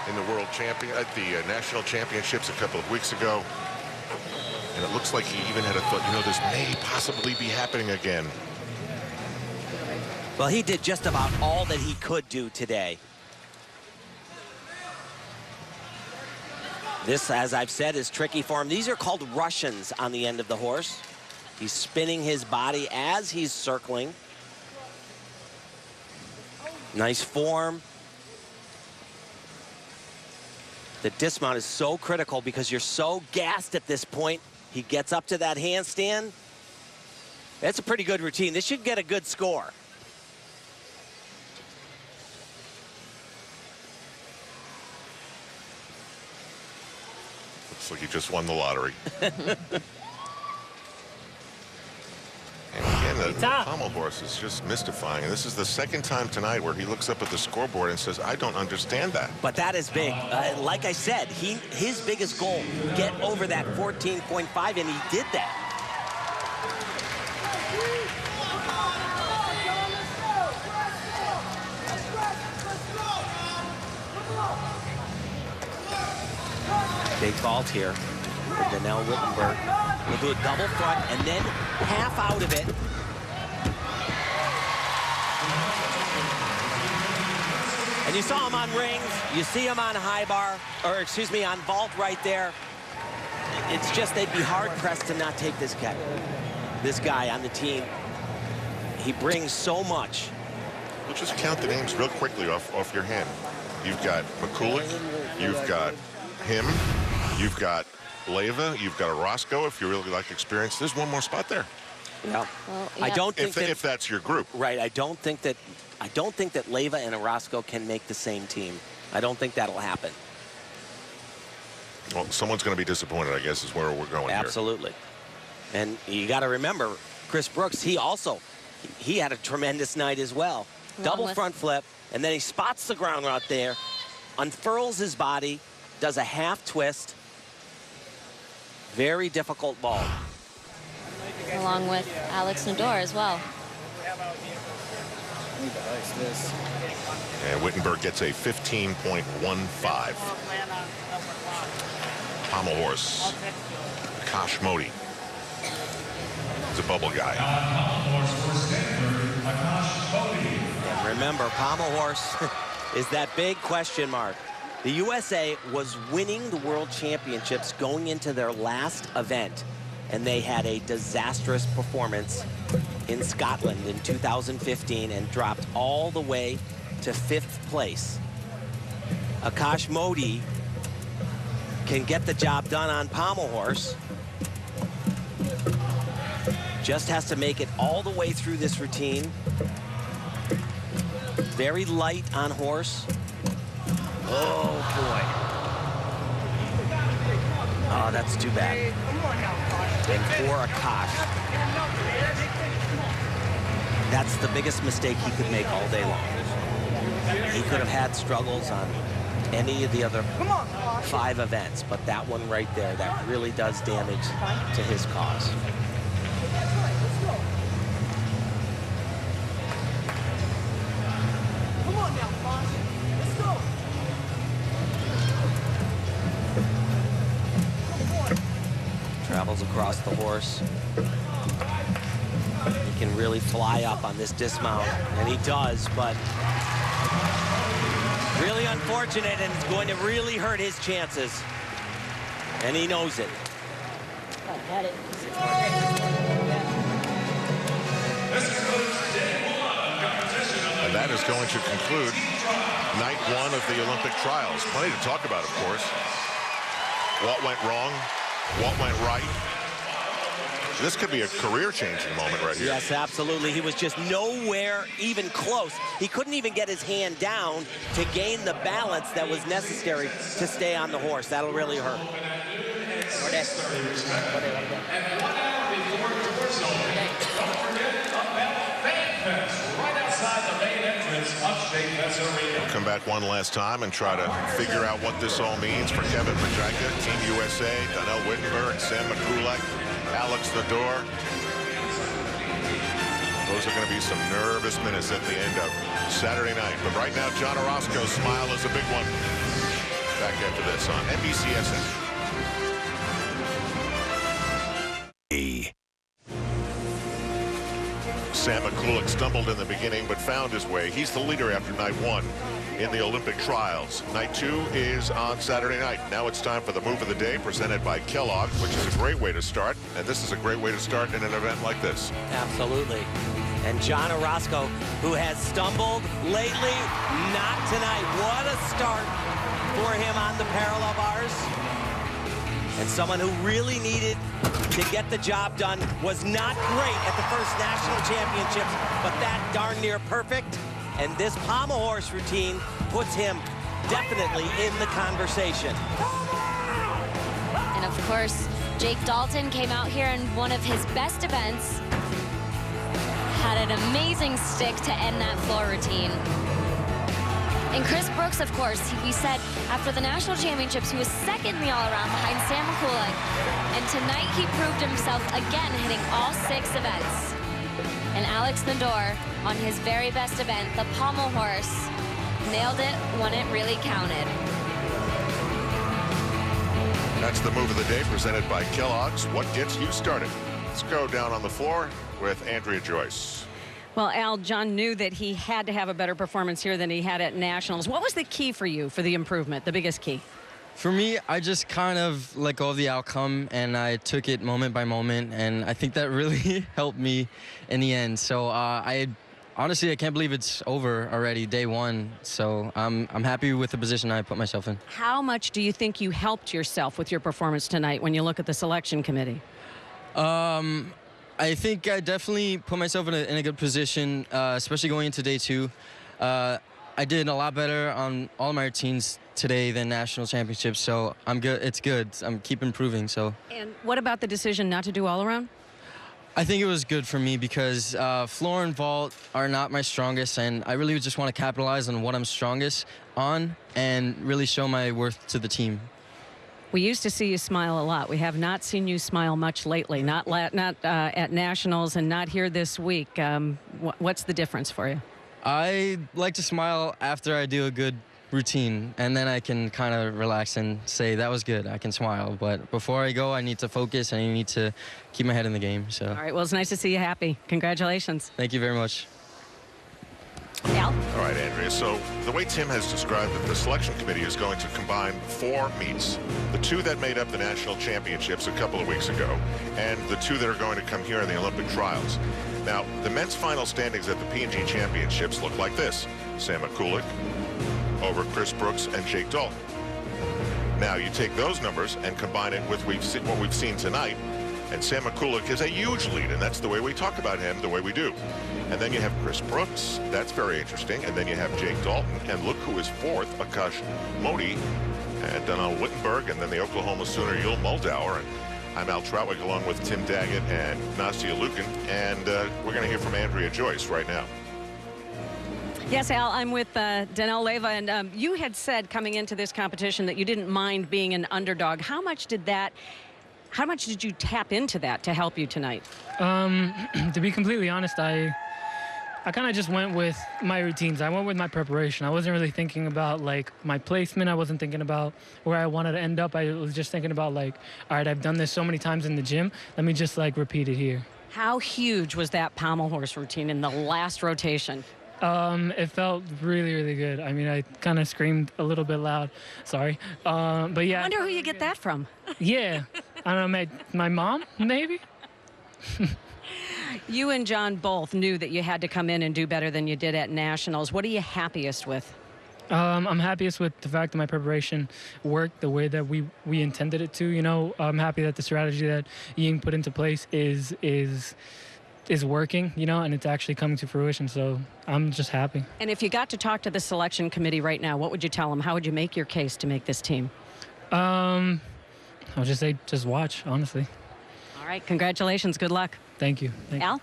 in the world champion at the national championships a couple of weeks ago. And it looks like he even had a thought, you know, this may possibly be happening again. Well, he did just about all that he could do today. This, as I've said, is tricky for him. These are called Russians on the end of the horse. He's spinning his body as he's circling. Nice form. The dismount is so critical because you're so gassed at this point. He gets up to that handstand. That's a pretty good routine. This should get a good score. Looks like he just won the lottery. And again, the pommel horse is just mystifying. And this is the second time tonight where he looks up at the scoreboard and says, I don't understand that. But that is big. Like I said, his biggest goal, get over that 14.5, and he did that. Big vault here for Danielle Wittenberg. We'll do a double front and then half out of it. And you saw him on rings. You see him on high bar, or excuse me, on vault right there. It's just they'd be hard-pressed to not take this guy on the team. He brings so much. We'll just count the names real quickly off your hand. You've got McCulloch, you've got him, you've got Leyva, you've got Orozco, if you really like experience. There's one more spot there. Yeah. Well, yeah. I don't think if that's your group. Right. I don't think that Leyva and Orozco can make the same team. I don't think that'll happen. Well, someone's going to be disappointed, I guess, is where we're going here. Absolutely. And you got to remember, Chris Brooks, he had a tremendous night as well. Double front flip, and then he spots the ground right there, unfurls his body, does a half twist. Very difficult ball. Along with Alex Nador as well. And Wittenberg gets a 15.15. Pommel horse, Akash Modi. He's a bubble guy. And remember, pommel horse is that big question mark. The USA was winning the World Championships going into their last event, and they had a disastrous performance in Scotland in 2015 and dropped all the way to 5th place. Akash Modi can get the job done on pommel horse. Just has to make it all the way through this routine. Very light on horse. Oh, boy. Oh, that's too bad. And for Akash, that's the biggest mistake he could make all day long. He could have had struggles on any of the other 5 events, but that one right there, that really does damage to his cause. Travels across the horse. He can really fly up on this dismount, and he does, but really unfortunate, and it's going to really hurt his chances. And he knows it. And that is going to conclude night 1 of the Olympic trials. Plenty to talk about, of course. What went wrong? What went right? This could be a career-changing moment right here. Yes, absolutely. He was just nowhere even close. He couldn't even get his hand down to gain the balance that was necessary to stay on the horse. That'll really hurt. And 1 hour before tour opening, don't forget about Fan Fest right outside the main entrance of Shea Fest Arena. We'll come back one last time and try to figure out what this all means for Kevin Majika, Team USA, Donnell Wittenberg, Sam McCulloch, Alex Nador. Those are going to be some nervous minutes at the end of Saturday night. But right now, John Orozco's smile is a big one. Back after this on NBCSN. Sam McCulloch stumbled in the beginning but found his way. He's the leader after night 1 in the Olympic trials. Night 2 is on Saturday night. Now it's time for the move of the day presented by Kellogg's, which is a great way to start. And this is a great way to start in an event like this. Absolutely. And John Orozco, who has stumbled lately, not tonight. What a start for him on the parallel bars. And someone who really needed to get the job done, was not great at the first national championships, but that darn near perfect. And this pommel horse routine puts him definitely in the conversation. And of course, Jake Dalton came out here in one of his best events. Had an amazing stick to end that floor routine. And Chris Brooks, of course, we said after the national championships, he was second in the all-around behind Sam McCulloch. And tonight he proved himself again, hitting all 6 events. And Alex Nador, on his very best event, the pommel horse, nailed it when it really counted. That's the move of the day presented by Kellogg's. What gets you started? Let's go down on the floor with Andrea Joyce. Well, Al, John knew that he had to have a better performance here than he had at Nationals. What was the key for you for the improvement, the biggest key? For me, I just kind of let go of the outcome, and I took it moment by moment, and I think that really helped me in the end. So honestly, I can't believe it's over already, day 1. So I'm happy with the position I put myself in. How much do you think you helped yourself with your performance tonight when you look at the selection committee? I think I definitely put myself in a good position, especially going into day 2. I did a lot better on all of my routines today than national championships, so I'm good. It's good. I'm keep improving. So. And what about the decision not to do all around? I think it was good for me because floor and vault are not my strongest, and I really just want to capitalize on what I'm strongest on and really show my worth to the team. We used to see you smile a lot. We have not seen you smile much lately, not at Nationals and not here this week. What's the difference for you? I like to smile after I do a good routine, and then I can kind of relax and say, that was good. I can smile. But before I go, I need to focus, and I need to keep my head in the game. So. All right, well, it's nice to see you happy. Congratulations. Thank you very much. Al? All right, Andrea, so the way Tim has described it, the selection committee is going to combine 4 meets. The 2 that made up the national championships a couple of weeks ago, and the 2 that are going to come here in the Olympic trials. Now, the men's final standings at the P&G championships look like this. Sam McCulloch over Chris Brooks and Jake Dalton. Now, you take those numbers and combine it with what we've seen tonight, and Sam McCulloch is a huge lead, and that's the way we talk about him, the way we do. And then you have Chris Brooks. That's very interesting. And then you have Jake Dalton. And look who is 4th, Akash Modi, and Donnell Wittenberg, and then the Oklahoma Sooner, Yul Moldauer. And I'm Al Troutwig along with Tim Daggett and Nastia Lukin. And we're going to hear from Andrea Joyce right now. Yes, Al, I'm with Donnell Leyva, and you had said coming into this competition that you didn't mind being an underdog. How much did you tap into that to help you tonight? To be completely honest, I kind of just went with my routines. I went with my preparation. I wasn't really thinking about, like, my placement. I wasn't thinking about where I wanted to end up. I was just thinking about, like, all right, I've done this so many times in the gym. Let me just, like, repeat it here. How huge was that pommel horse routine in the last rotation? It felt really, really good. I mean, I kind of screamed a little bit loud. Sorry. But, yeah. I wonder who you get that from. Yeah. I don't know, my mom, maybe? You and John both knew that you had to come in and do better than you did at Nationals. What are you happiest with? I'm happiest with the fact that my preparation worked the way that we intended it to. You know, I'm happy that the strategy that Ying put into place is working, you know, and it's actually coming to fruition. So I'm just happy. And if you got to talk to the selection committee right now, what would you tell them? How would you make your case to make this team? I would just say just watch, honestly. All right, congratulations. Good luck. Thank you. Al?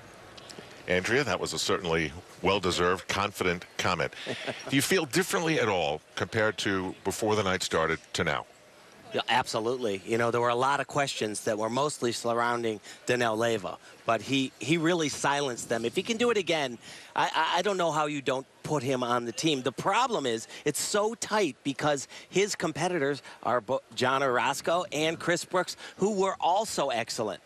Andrea, that was a certainly well-deserved, confident comment. Do you feel differently at all compared to before the night started to now? Yeah, absolutely. You know, there were a lot of questions that were mostly surrounding Daniel Leyva, but he really silenced them. If he can do it again, I don't know how you don't put him on the team. The problem is it's so tight because his competitors are John Orozco and Chris Brooks, who were also excellent.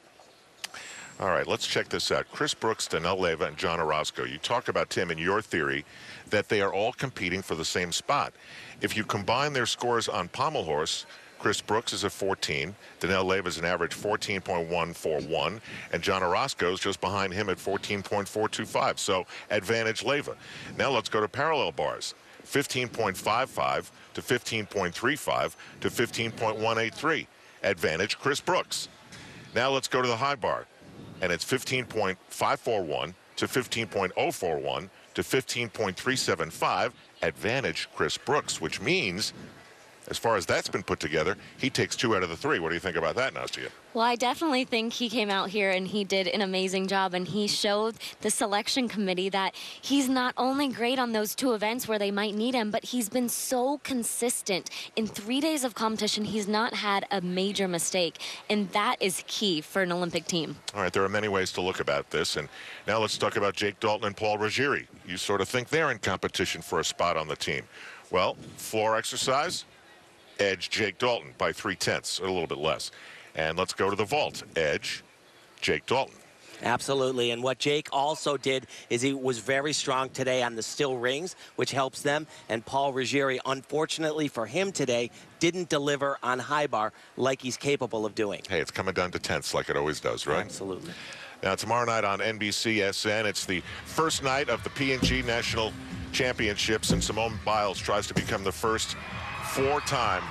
All right, let's check this out. Chris Brooks, Daniel Leyva, and John Orozco. You talk about, Tim, in your theory that they are all competing for the same spot. If you combine their scores on pommel horse, Chris Brooks is at 14. Daniel Leyva is an average 14.141. And John Orozco is just behind him at 14.425. So advantage Leyva. Now let's go to parallel bars. 15.55 to 15.35 to 15.183. Advantage Chris Brooks. Now let's go to the high bar. And it's 15.541 to 15.041 to 15.375. Advantage Chris Brooks, which means, as far as that's been put together, he takes 2 out of the 3. What do you think about that, Nastia? Well, I definitely think he came out here and he did an amazing job, and he showed the selection committee that he's not only great on those 2 events where they might need him, but he's been so consistent. In 3 days of competition, he's not had a major mistake, and that is key for an Olympic team. All right, there are many ways to look about this, and now let's talk about Jake Dalton and Paul Ruggieri. You sort of think they're in competition for a spot on the team. Well, floor exercise, edge Jake Dalton by 0.3, a little bit less. And let's go to the vault. Edge Jake Dalton. Absolutely. And what Jake also did is he was very strong today on the still rings, which helps them. And Paul Ruggieri, unfortunately for him today, didn't deliver on high bar like he's capable of doing. Hey, it's coming down to tenths like it always does, right? Absolutely. Now, tomorrow night on NBC-SN, it's the first night of the P&G National Championships, and Simone Biles tries to become the first 4-time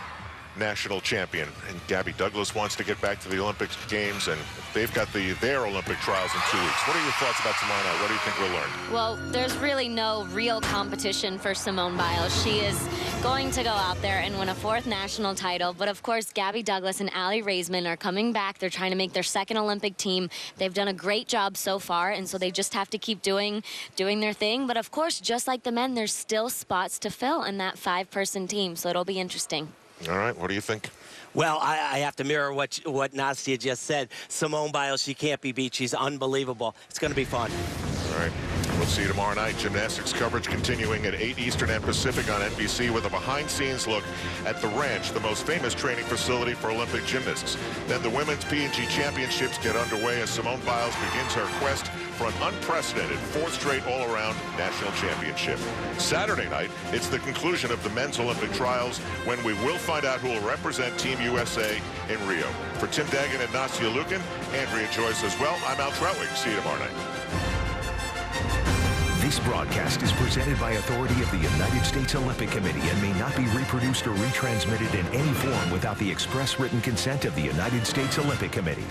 national champion. And Gabby Douglas wants to get back to the Olympic Games, and they've got their Olympic trials in 2 weeks. What are your thoughts about tomorrow night? What do you think we'll learn? Well, there's really no real competition for Simone Biles. She is going to go out there and win a 4th national title. But of course, Gabby Douglas and Allie Raisman are coming back. They're trying to make their 2nd Olympic team. They've done a great job so far, and so they just have to keep doing their thing. But of course, just like the men, there's still spots to fill in that 5-person team, so it'll be interesting. All right, what do you think? Well, I have to mirror what Nastia just said. Simone Biles, she can't be beat. She's unbelievable. It's going to be fun. All right. We'll see you tomorrow night. Gymnastics coverage continuing at 8 Eastern and Pacific on NBC with a behind-scenes look at the Ranch, the most famous training facility for Olympic gymnasts. Then the Women's P&G Championships get underway as Simone Biles begins her quest for an unprecedented 4th straight all-around national championship. Saturday night, it's the conclusion of the men's Olympic trials when we will find out who will represent Team USA in Rio. For Tim Dagan and Nastia Lukin, Andrea Joyce as well, I'm Al Troutwig. See you tomorrow night. This broadcast is presented by authority of the United States Olympic Committee and may not be reproduced or retransmitted in any form without the express written consent of the United States Olympic Committee.